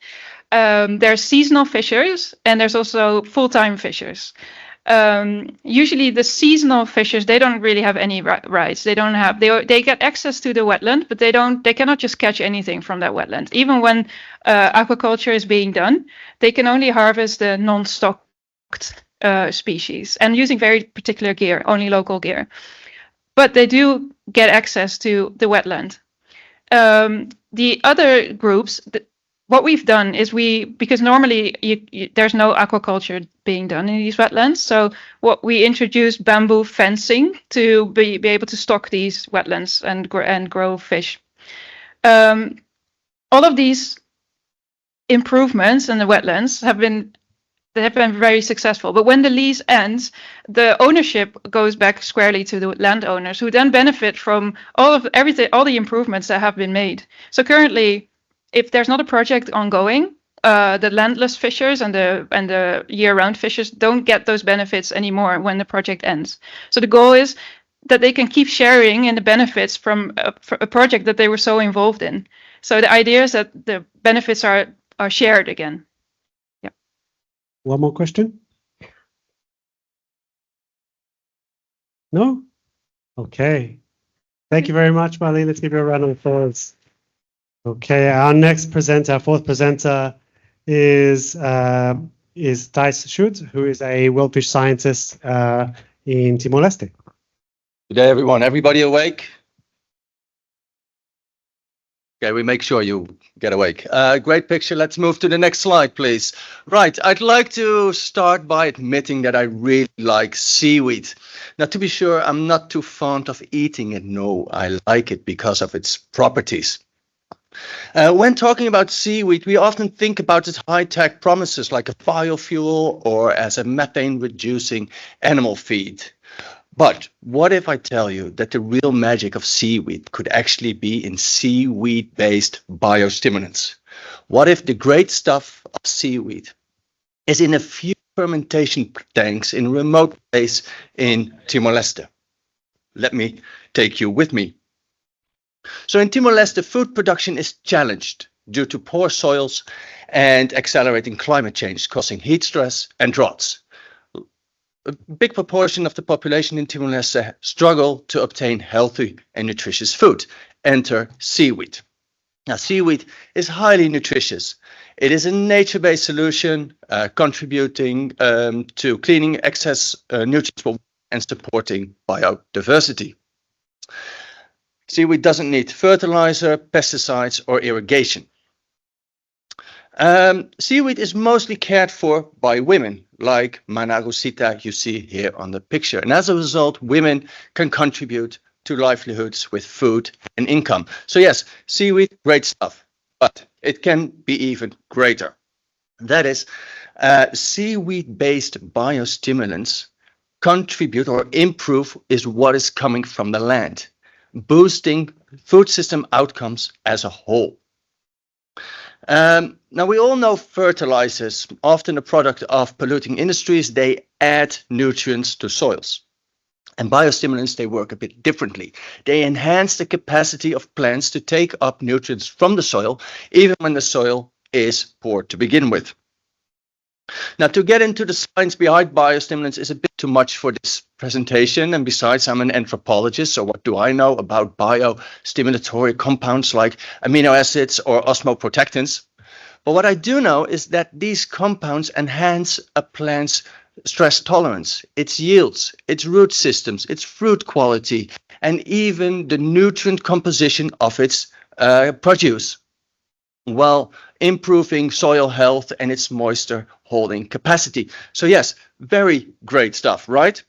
There's seasonal fishers and there's also full-time fishers. Usually the seasonal fishers, they don't really have any rights. They don't have, they get access to the wetland, but they cannot just catch anything from that wetland. Even when aquaculture is being done, they can only harvest the non-stocked species and using very particular gear, only local gear. But they do get access to the wetland. The other groups, what we've done is because normally there's no aquaculture being done in these wetlands. So what we introduced bamboo fencing to be able to stock these wetlands and grow fish. All of these improvements in the wetlands have been very successful. But when the lease ends, the ownership goes back squarely to the landowners, who then benefit from all the improvements that have been made. So currently, if there's not a project ongoing, the landless fishers and the year-round fishers don't get those benefits anymore when the project ends. So the goal is that they can keep sharing in the benefits from a project that they were so involved in. So the idea is that the benefits are shared again. Yeah. One more question? No? Okay. Thank you very much, Marleen. Let's give you a round of applause. Okay, our next presenter, our fourth presenter, is Thijs Schut, who is a WorldFish scientist in Timor-Leste. Good day, everyone. Everybody awake? Okay, we make sure you get awake. Great picture. Let's move to the next slide, please. Right, I'd like to start by admitting that I really like seaweed. Now, to be sure, I'm not too fond of eating it. No, I like it because of its properties. When talking about seaweed, we often think about its high-tech promises like a biofuel or as a methane-reducing animal feed. But what if I tell you that the real magic of seaweed could actually be in seaweed-based biostimulants? What if the great stuff of seaweed is in a few fermentation tanks in a remote place in Timor-Leste? Let me take you with me. So in Timor-Leste, food production is challenged due to poor soils and accelerating climate change, causing heat stress and droughts. A big proportion of the population in Timor-Leste struggle to obtain healthy and nutritious food. Enter seaweed. Now, seaweed is highly nutritious. It is a nature-based solution contributing to cleaning excess nutrients and supporting biodiversity. Seaweed doesn't need fertilizer, pesticides, or irrigation. Seaweed is mostly cared for by women, like Managusita you see here on the picture. And as a result, women can contribute to livelihoods with food and income. So yes, seaweed, great stuff, but it can be even greater. That is, seaweed-based biostimulants contribute or improve is what is coming from the land, boosting food system outcomes as a whole. Now, we all know fertilizers, often a product of polluting industries, they add nutrients to soils. And biostimulants, they work a bit differently. They enhance the capacity of plants to take up nutrients from the soil, even when the soil is poor to begin with. Now, to get into the science behind biostimulants is a bit too much for this presentation. And besides, I'm an anthropologist, so what do I know about biostimulatory compounds like amino acids or osmoprotectants? But what I do know is that these compounds enhance a plant's stress tolerance, its yields, its root systems, its fruit quality, and even the nutrient composition of its produce, while improving soil health and its moisture holding capacity. So yes, very great stuff, right?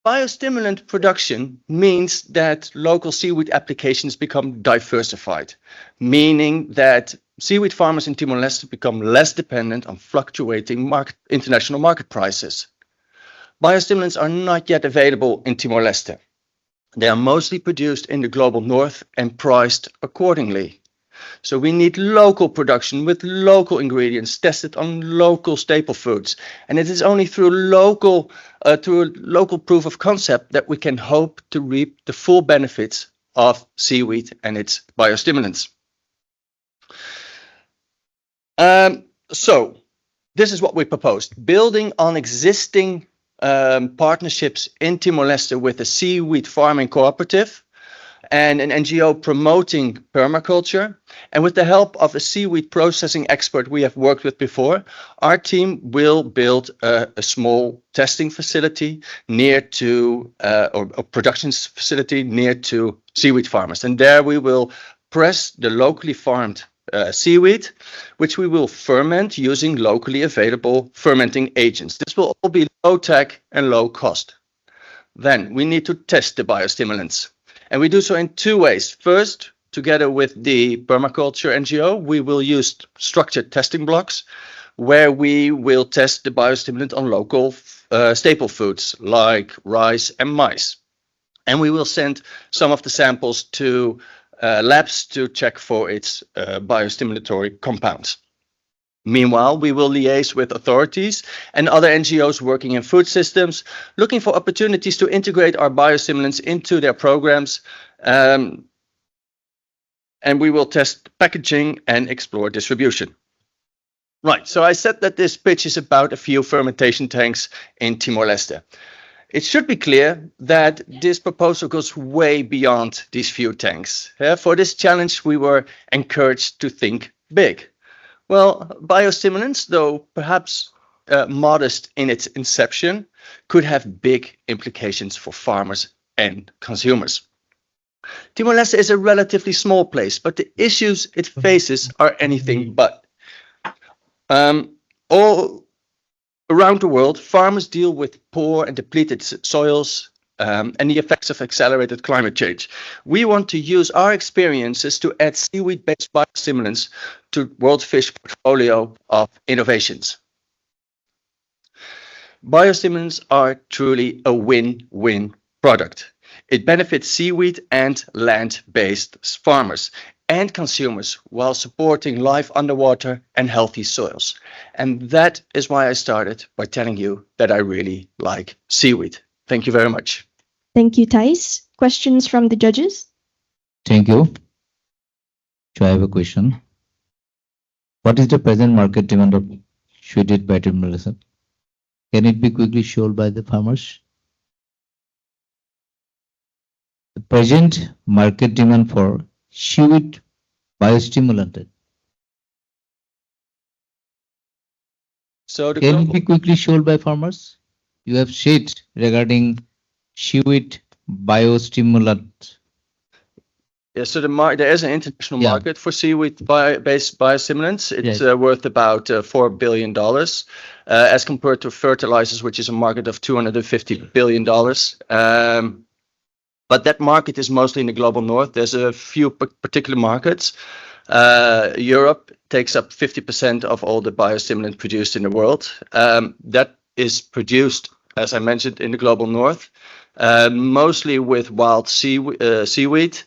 Biostimulant production means that local seaweed applications become diversified, meaning that seaweed farmers in Timor-Leste become less dependent on fluctuating international market prices. Biostimulants are not yet available in Timor-Leste. They are mostly produced in the global north and priced accordingly. So we need local production with local ingredients tested on local staple foods. And it is only through local proof of concept that we can hope to reap the full benefits of seaweed and its biostimulants. So this is what we proposed: building on existing partnerships in Timor-Leste with a seaweed farming cooperative and an NGO promoting permaculture. And with the help of a seaweed processing expert we have worked with before, our team will build a small testing facility near to, or production facility near to seaweed farmers. And there we will press the locally farmed seaweed, which we will ferment using locally available fermenting agents. This will all be low tech and low cost. Then we need to test the biostimulants. And we do so in two ways. First, together with the permaculture NGO, we will use structured testing blocks where we will test the biostimulant on local staple foods like rice and maize. And we will send some of the samples to labs to check for its biostimulatory compounds. Meanwhile, we will liaise with authorities and other NGOs working in food systems, looking for opportunities to integrate our biostimulants into their programs. And we will test packaging and explore distribution. Right, so I said that this pitch is about a few fermentation tanks in Timor-Leste. It should be clear that this proposal goes way beyond these few tanks. For this challenge, we were encouraged to think big. Well, biostimulants, though perhaps modest in its inception, could have big implications for farmers and consumers. Timor-Leste is a relatively small place, but the issues it faces are anything but. All around the world, farmers deal with poor and depleted soils and the effects of accelerated climate change. We want to use our experiences to add seaweed-based biostimulants to WorldFish portfolio of innovations. Biostimulants are truly a win-win product. It benefits seaweed and land-based farmers and consumers while supporting life underwater and healthy soils. And that is why I started by telling you that I really like seaweed. Thank you very much. Thank you, Thijs. Questions from the judges? Thank you. So I have a question. What is the present market demand of seaweed biostimulation? Can it be quickly sold by the farmers? The present market demand for seaweed biostimulant. So Can it be quickly sold by farmers? You have said regarding seaweed biostimulant. Yeah, so there is an international market for seaweed-based biostimulants. It's worth about $4 billion as compared to fertilizers, which is a market of $250 billion. But that market is mostly in the global north. There's a few particular markets. Europe takes up 50% of all the biostimulant produced in the world. That is produced, as I mentioned, in the global north, mostly with wild seaweed.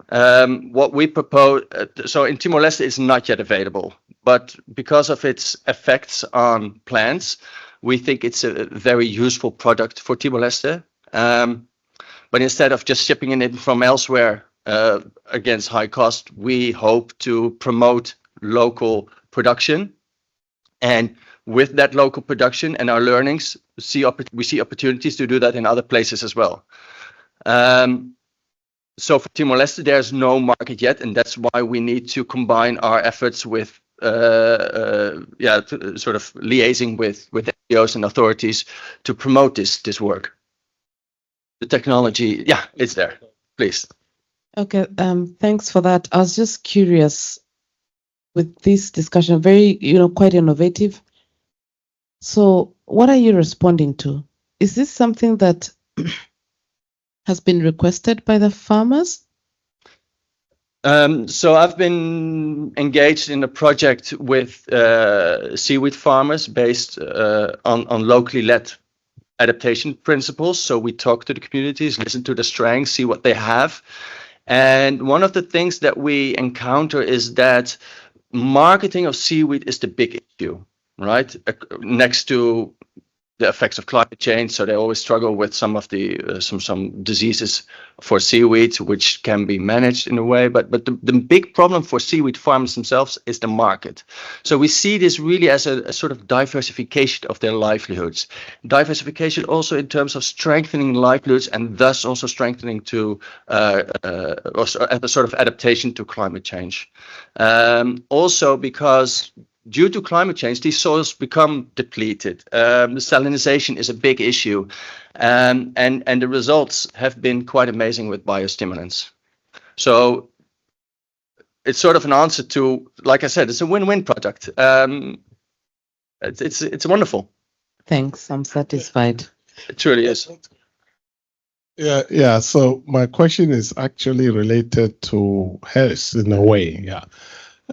What we propose, so in Timor-Leste it's not yet available, but because of its effects on plants, we think it's a very useful product for Timor-Leste. But instead of just shipping it in from elsewhere against high cost, we hope to promote local production. And with that local production and our learnings, we see opportunities to do that in other places as well. So for Timor-Leste, there's no market yet, and that's why we need to combine our efforts with sort of liaising with NGOs and authorities to promote this work. The technology, yeah, it's there. Please. Okay, thanks for that. I was just curious with this discussion, very, quite innovative. So what are you responding to? Is this something that has been requested by the farmers? So I've been engaged in a project with seaweed farmers based on locally led adaptation principles. So we talk to the communities, listen to the strengths, see what they have. And one of the things that we encounter is that marketing of seaweed is the big issue, right? Next to the effects of climate change. So they always struggle with some of the some diseases for seaweed, which can be managed in a way. But the big problem for seaweed farmers themselves is the market. So we see this really as a sort of diversification of their livelihoods. Diversification also in terms of strengthening livelihoods and thus also strengthening to a sort of adaptation to climate change. Also because due to climate change, these soils become depleted. Salinization is a big issue, and the results have been quite amazing with biostimulants. So it's sort of an answer to, like I said, it's a win-win product. It's wonderful. Thanks, I'm satisfied. It truly is. Yeah. So my question is actually related to health in a way. Yeah.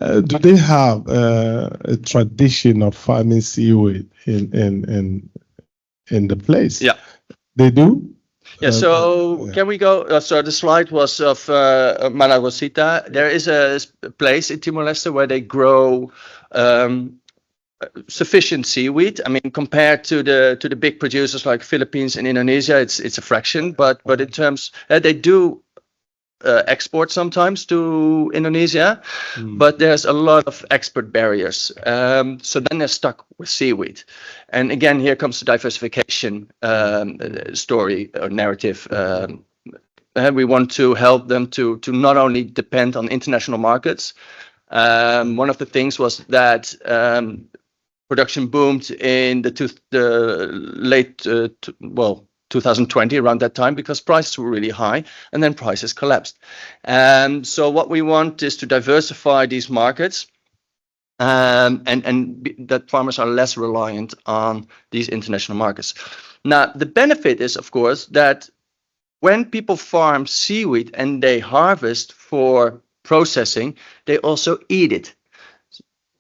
Do they have a tradition of farming seaweed in the place? Yeah, they do. Yeah. So can we go? So the slide was of Malagosita. There is a place in Timor-Leste where they grow sufficient seaweed. I mean, compared to the big producers like Philippines and Indonesia, it's a fraction. But in terms, they do export sometimes to Indonesia, but there's a lot of export barriers. So then they're stuck with seaweed. And again, here comes the diversification story or narrative. We want to help them to not only depend on international markets. One of the things was that production boomed in the late 2020, around that time, because prices were really high and then prices collapsed. And so what we want is to diversify these markets and that farmers are less reliant on these international markets. Now, the benefit is, of course, that when people farm seaweed and they harvest for processing, they also eat it.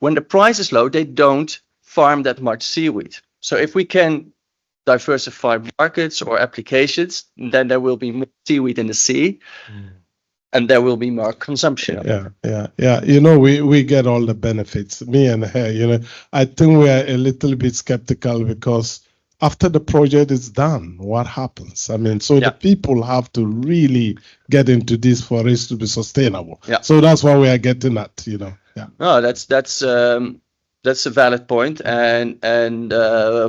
When the price is low, they don't farm that much seaweed. So if we can diversify markets or applications, then there will be more seaweed in the sea, and there will be more consumption. Yeah. We get all the benefits. Me and her. I think we are a little bit skeptical because after the project is done, what happens? I mean, so the people have to really get into this for it to be sustainable. Yeah. So that's why we are getting at. Yeah. No, that's a valid point, and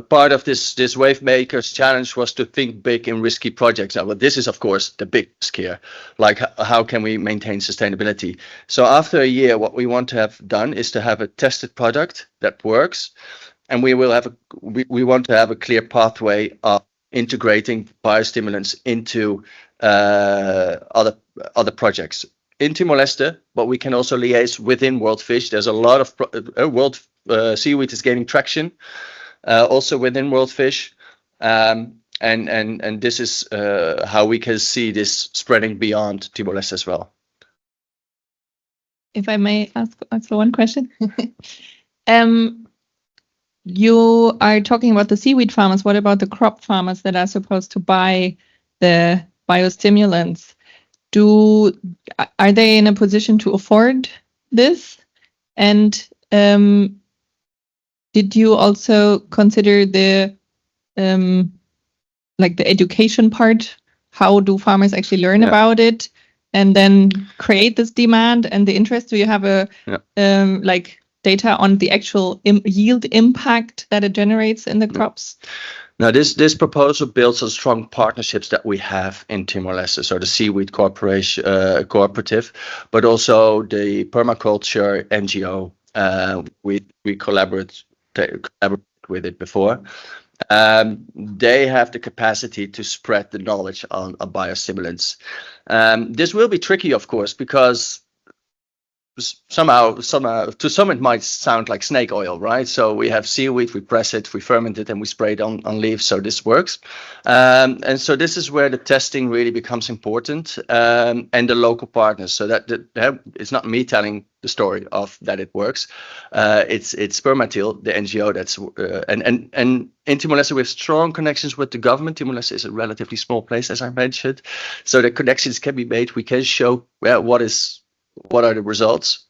part of this Wave Makers challenge was to think big in risky projects. Well, this is of course the big risk here. Like, how can we maintain sustainability? So after a year, what we want to have done is to have a tested product that works, and we want to have a clear pathway of integrating biostimulants into other projects in Timor-Leste, but we can also liaise within WorldFish. There's a lot of seaweed is gaining traction, also within WorldFish, and this is how we can see this spreading beyond Timor-Leste as well. If I may ask one question, you are talking about the seaweed farmers. What about the crop farmers that are supposed to buy the biostimulants? Are they in a position to afford this? And did you also consider the education part? How do farmers actually learn about it and then create this demand and the interest? Do you have data on the actual yield impact that it generates in the crops? Now, this proposal builds on strong partnerships that we have in Timor-Leste, so the Seaweed Corporation Cooperative, but also the Permaculture NGO. We collaborate with it before. They have the capacity to spread the knowledge on biostimulants. This will be tricky, of course, because somehow to some it might sound like snake oil, right? So we have seaweed, we press it, we ferment it, and we spray it on leaves, so this works. And so this is where the testing really becomes important, and the local partners, so that it's not me telling the story of that it works. It's Spermatil, the NGO, that's and in Timor-Leste we have strong connections with the government. Timor-Leste is a relatively small place, as I mentioned, so the connections can be made. We can show what are the results.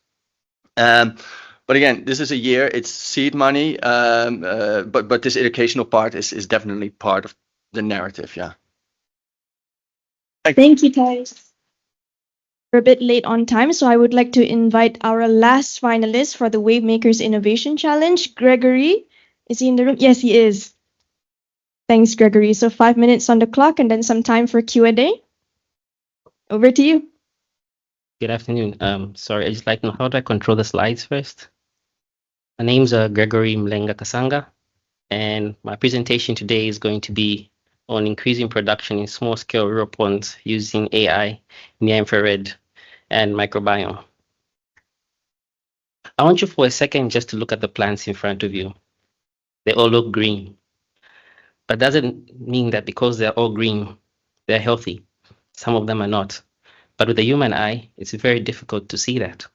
But again, this is a year, it's seed money, but this educational part is definitely part of the narrative, yeah. Thank you, Thijs. We're a bit late on time, so I would like to invite our last finalist for the Wave Makers Innovation Challenge, Gregory. Is he in the room? Yes, he is. Thanks, Gregory. So 5 minutes on the clock and then some time for Q&A. Over to you. Good afternoon. Sorry, I just like to know, how do I control the slides first? My name's Gregory Mlenga Kasanga, and my presentation today is going to be on increasing production in small-scale rural ponds using AI, near-infrared, and microbiome. I want you for a second just to look at the plants in front of you. They all look green, but doesn't mean that because they're all green, they're healthy. Some of them are not. But with the human eye, it's very difficult to see that.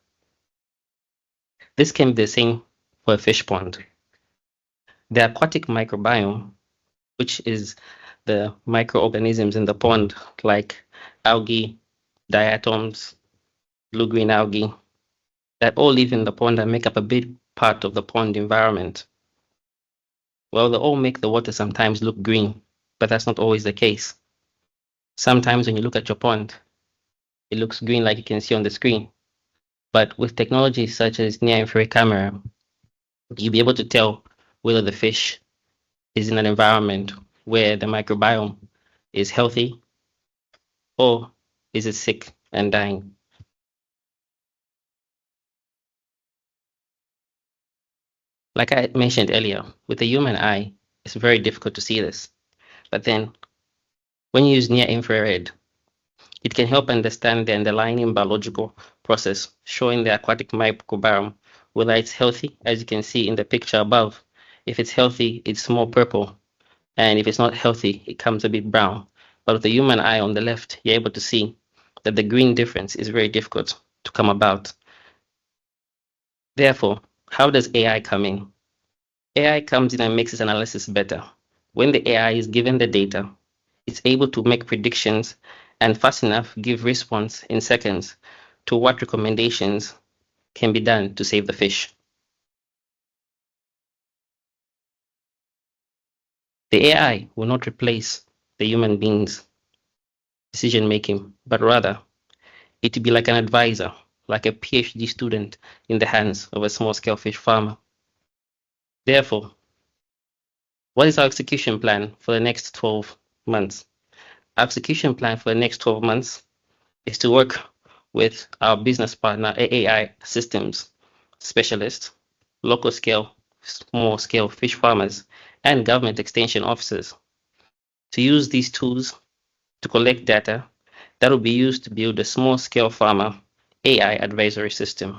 This can be the same for a fish pond. The aquatic microbiome, which is the microorganisms in the pond, like algae, diatoms, blue-green algae, that all live in the pond and make up a big part of the pond environment. Well, they all make the water sometimes look green, but that's not always the case. Sometimes when you look at your pond, it looks green like you can see on the screen. But with technology such as near-infrared camera, you'll be able to tell whether the fish is in an environment where the microbiome is healthy or is it sick and dying. Like I mentioned earlier, with the human eye, it's very difficult to see this. But then when you use near-infrared, it can help understand the underlying biological process, showing the aquatic microbiome, whether it's healthy, as you can see in the picture above. If it's healthy, it's more purple. And if it's not healthy, it comes a bit brown. But with the human eye on the left, you're able to see that the green difference is very difficult to come about. Therefore, how does AI come in? AI comes in and makes its analysis better. When the AI is given the data, it's able to make predictions and fast enough give response in seconds to what recommendations can be done to save the fish. The AI will not replace the human being's decision making, but rather it will be like an advisor, like a PhD student in the hands of a small-scale fish farmer. Therefore, what is our execution plan for the next 12 months? Our execution plan for the next 12 months is to work with our business partner, AI systems specialists, local scale, small scale fish farmers, and government extension officers to use these tools to collect data that will be used to build a small scale farmer AI advisory system.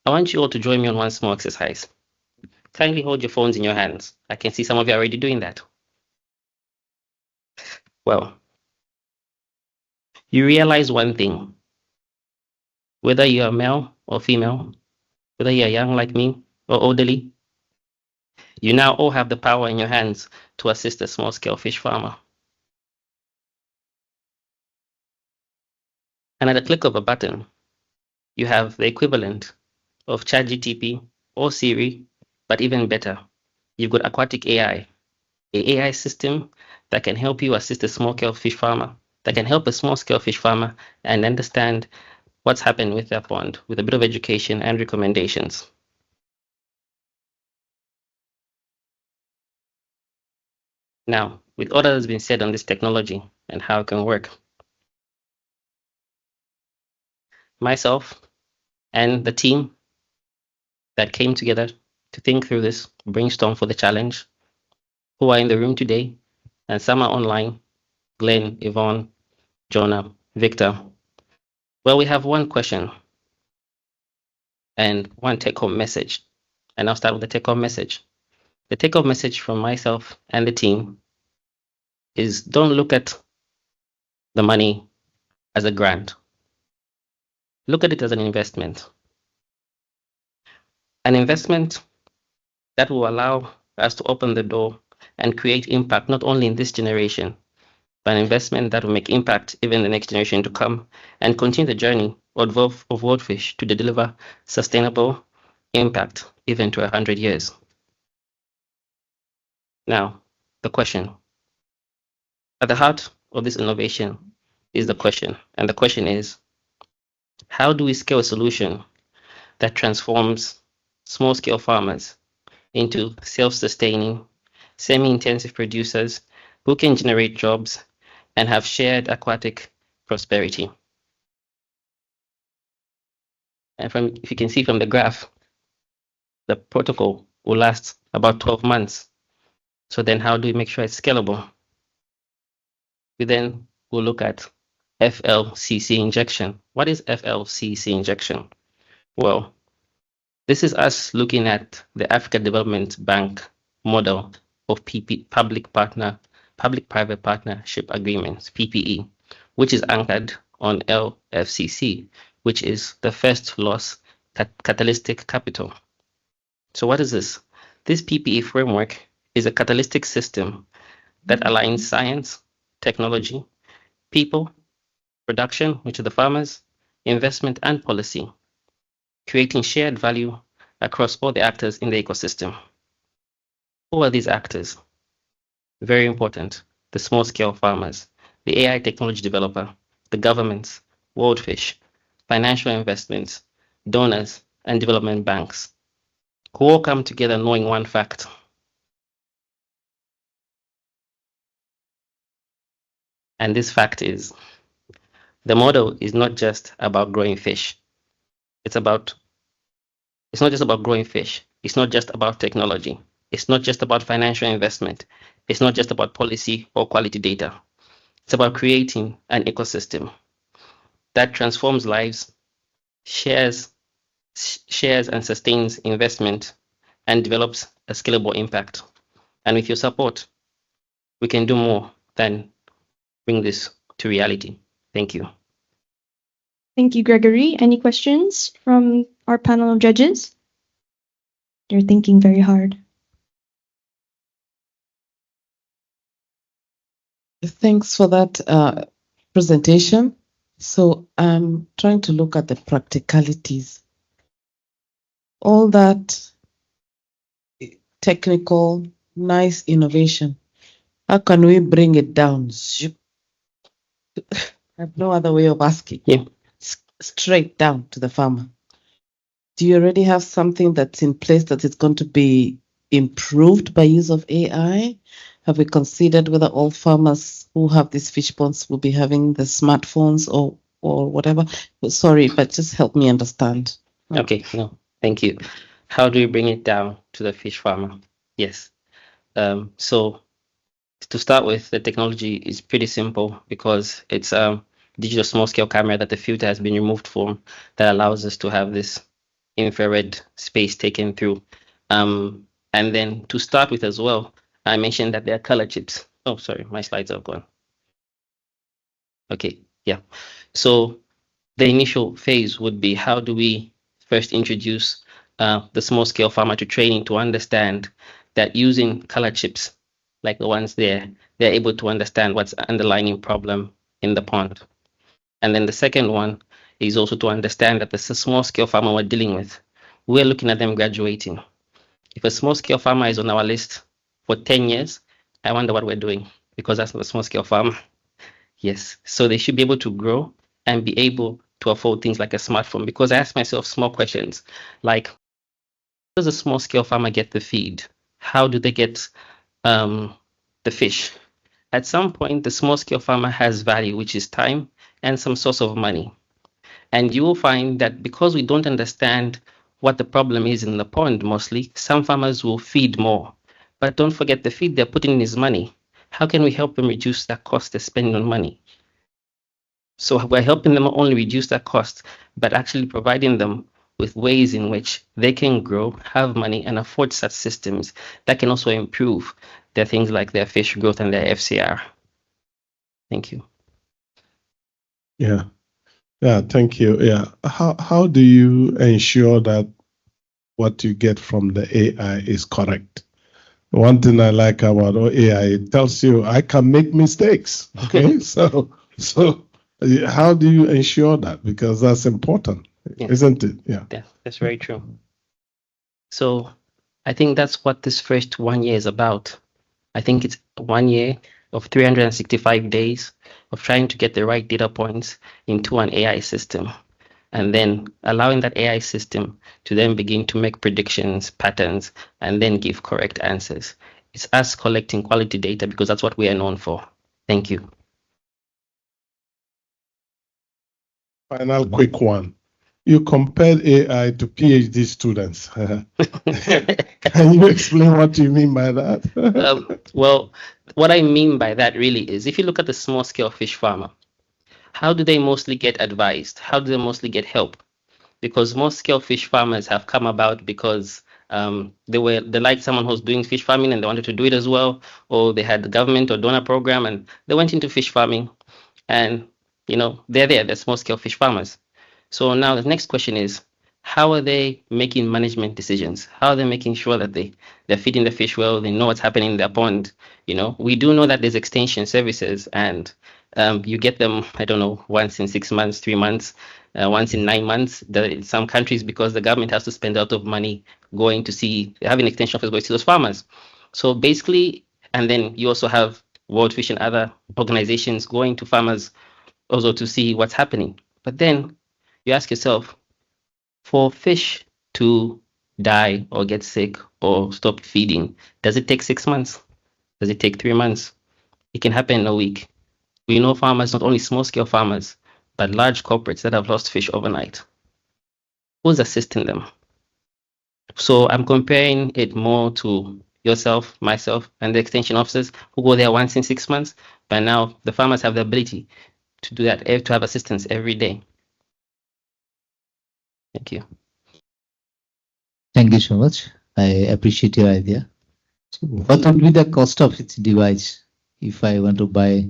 I want you all to join me on one small exercise. Kindly hold your phones in your hands. I can see some of you are already doing that. Well, you realize one thing. Whether you're male or female, whether you're young like me or elderly, you now all have the power in your hands to assist a small-scale fish farmer. And at the click of a button, you have the equivalent of ChatGPT or Siri, but even better, you've got aquatic AI, an AI system that can help you assist a small-scale fish farmer, that can help a small-scale fish farmer and understand what's happened with their pond with a bit of education and recommendations. Now, with all that has been said on this technology and how it can work, myself and the team that came together to think through this, brainstorm for the challenge, who are in the room today, and some are online, Glenn, Yvonne, Jonah, Victor. Well, we have one question and one take-home message. And I'll start with the take-home message. The take-home message from myself and the team is don't look at the money as a grant. Look at it as an investment. An investment that will allow us to open the door and create impact not only in this generation, but an investment that will make impact even the next generation to come and continue the journey of WorldFish to deliver sustainable impact even to 100 years. Now, the question. At the heart of this innovation is the question, and the question is, how do we scale a solution that transforms small-scale farmers into self-sustaining, semi-intensive producers who can generate jobs and have shared aquatic prosperity? And if you can see from the graph, the protocol will last about 12 months. So then how do we make sure it's scalable? We then will look at FLCC injection. What is FLCC injection? Well, this is us looking at the Africa Development Bank model of public-private partnership agreements, PPE, which is anchored on LFCC, which is the first loss catalytic capital. So what is this? This PPE framework is a catalytic system that aligns science, technology, people, production, which are the farmers, investment, and policy, creating shared value across all the actors in the ecosystem. Who are these actors? Very important. The small-scale farmers, the AI technology developer, the governments, WorldFish, financial investments, donors, and development banks, who all come together knowing one fact. And this fact is, the model is not just about growing fish. It's not just about growing fish. It's not just about technology. It's not just about financial investment. It's not just about policy or quality data. It's about creating an ecosystem that transforms lives, shares and sustains investment, and develops a scalable impact. And with your support, we can do more than bring this to reality. Thank you. Thank you, Gregory. Any questions from our panel of judges? They're thinking very hard. Thanks for that presentation. So I'm trying to look at the practicalities. All that technical, nice innovation, how can we bring it down? I have no other way of asking. Yeah. Straight down to the farmer. Do you already have something that's in place that is going to be improved by use of AI? Have we considered whether all farmers who have these fish ponds will be having the smartphones or whatever? Sorry, but just help me understand. Okay, no, thank you. How do we bring it down to the fish farmer? Yes. So to start with, the technology is pretty simple because it's a digital small-scale camera that the filter has been removed from that allows us to have this infrared space taken through. And then to start with as well, I mentioned that there are color chips. Oh, sorry, my slides are gone. Okay, yeah. So the initial phase would be how do we first introduce the small-scale farmer to training to understand that using color chips like the ones there, they're able to understand what's the underlying problem in the pond. And then the second one is also to understand that the small-scale farmer we're dealing with, we're looking at them graduating. If a small-scale farmer is on our list for 10 years, I wonder what we're doing because that's not a small-scale farmer. Yes, so they should be able to grow and be able to afford things like a smartphone because I ask myself small questions like, how does a small-scale farmer get the feed? How do they get the the fish. At some point, the small scale farmer has value, which is time and some source of money. And you will find that because we don't understand what the problem is in the pond mostly, some farmers will feed more. But don't forget, the feed they're putting in is money. How can we help them reduce that cost they're spending on money? So we're helping them not only reduce that cost, but actually providing them with ways in which they can grow, have money, and afford such systems that can also improve their things like their fish growth and their FCR. Thank you. Yeah. Yeah, thank you. Yeah. How do you ensure that what you get from the AI is correct? One thing I like about AI, it tells you I can make mistakes. Okay. so how do you ensure that? Because that's important, isn't it? Yeah. That's very true. So I think that's what this first 1 year is about. I think it's 1 year of 365 days of trying to get the right data points into an AI system, and then allowing that AI system to then begin to make predictions, patterns, and then give correct answers. It's us collecting quality data because that's what we are known for. Thank you. Final quick one. You compared AI to PhD students. Can you explain what you mean by that? Well, what I mean by that really is if you look at the small scale fish farmer, how do they mostly get advised? How do they mostly get help? Because most scale fish farmers have come about because they like someone who's doing fish farming and they wanted to do it as well, or they had the government or donor program and they went into fish farming, and they're small scale fish farmers. So now the next question is, how are they making management decisions? How are they making sure that they're feeding the fish well, they know what's happening in their pond? We do know that there's extension services, and you get them, I don't know, once in 6 months, 3 months, once in 9 months. In some countries, because the government has to spend a lot of money going to see, having extension officers go to see those farmers. So basically, and then you also have WorldFish and other organizations going to farmers also to see what's happening. But then you ask yourself, for fish to die or get sick or stop feeding, does it take 6 months? Does it take 3 months? It can happen in a week. We know farmers, not only small scale farmers, but large corporates that have lost fish overnight. Who's assisting them? So I'm comparing it more to yourself, myself, and the extension officers who go there once in 6 months. But now the farmers have the ability to do that, to have assistance every day. Thank you. Thank you so much. I appreciate your idea. What would be the cost of its device if I want to buy,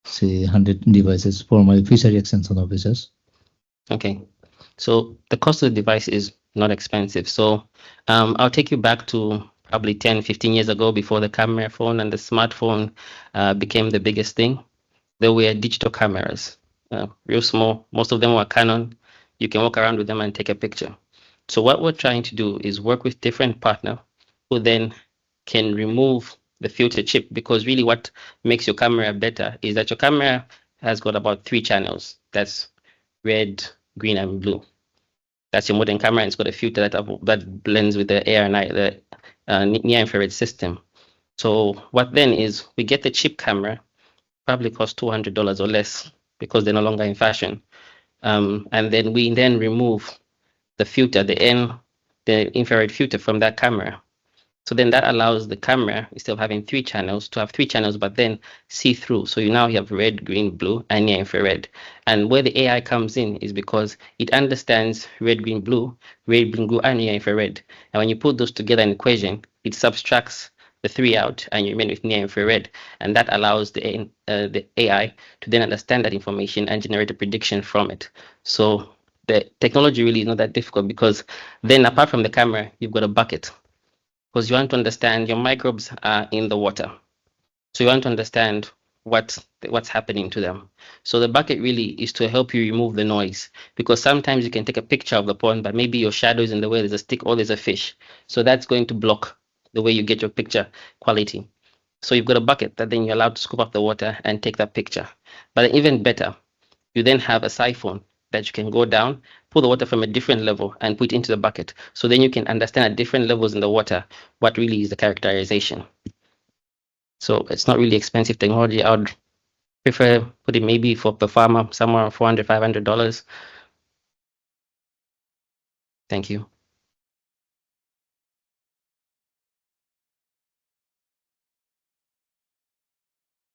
say, 100 devices for my fishery extension officers? Okay, so the cost of the device is not expensive. So I'll take you back to probably 10, 15 years ago, before the camera phone and the smartphone became the biggest thing. There were digital cameras, real small. Most of them were Canon. You can walk around with them and take a picture. So what we're trying to do is work with different partners who then can remove the filter chip, because really what makes your camera better is that your camera has got about 3 channels. That's red, green, and blue. That's your modern camera, and it's got a filter that blends with the air and the near infrared system. So what then is we get the cheap camera, probably costs $200 or less because they're no longer in fashion. And then we remove the filter, the infrared filter from that camera. So then that allows the camera, instead of having 3 channels, to have 3 channels, but then see through. So you have red, green, blue, and near infrared. And where the AI comes in is because it understands red, green, blue, and near infrared. And when you put those together in an equation, it subtracts the 3 out, and you remain with near infrared. And that allows the AI to then understand that information and generate a prediction from it. So the technology really is not that difficult, because then apart from the camera, you've got a bucket. Because you want to understand your microbes are in the water. So you want to understand what's happening to them. So the bucket really is to help you remove the noise, because sometimes you can take a picture of the pond, but maybe your shadow is in the way, there's a stick or there's a fish. So that's going to block the way you get your picture quality. So you've got a bucket that then you're allowed to scoop up the water and take that picture. But even better, you then have a siphon that you can go down, pull the water from a different level and put it into the bucket. So then you can understand at different levels in the water what really is the characterization. So it's not really expensive technology. I would prefer put it maybe for per farmer somewhere $400, $500. Thank you.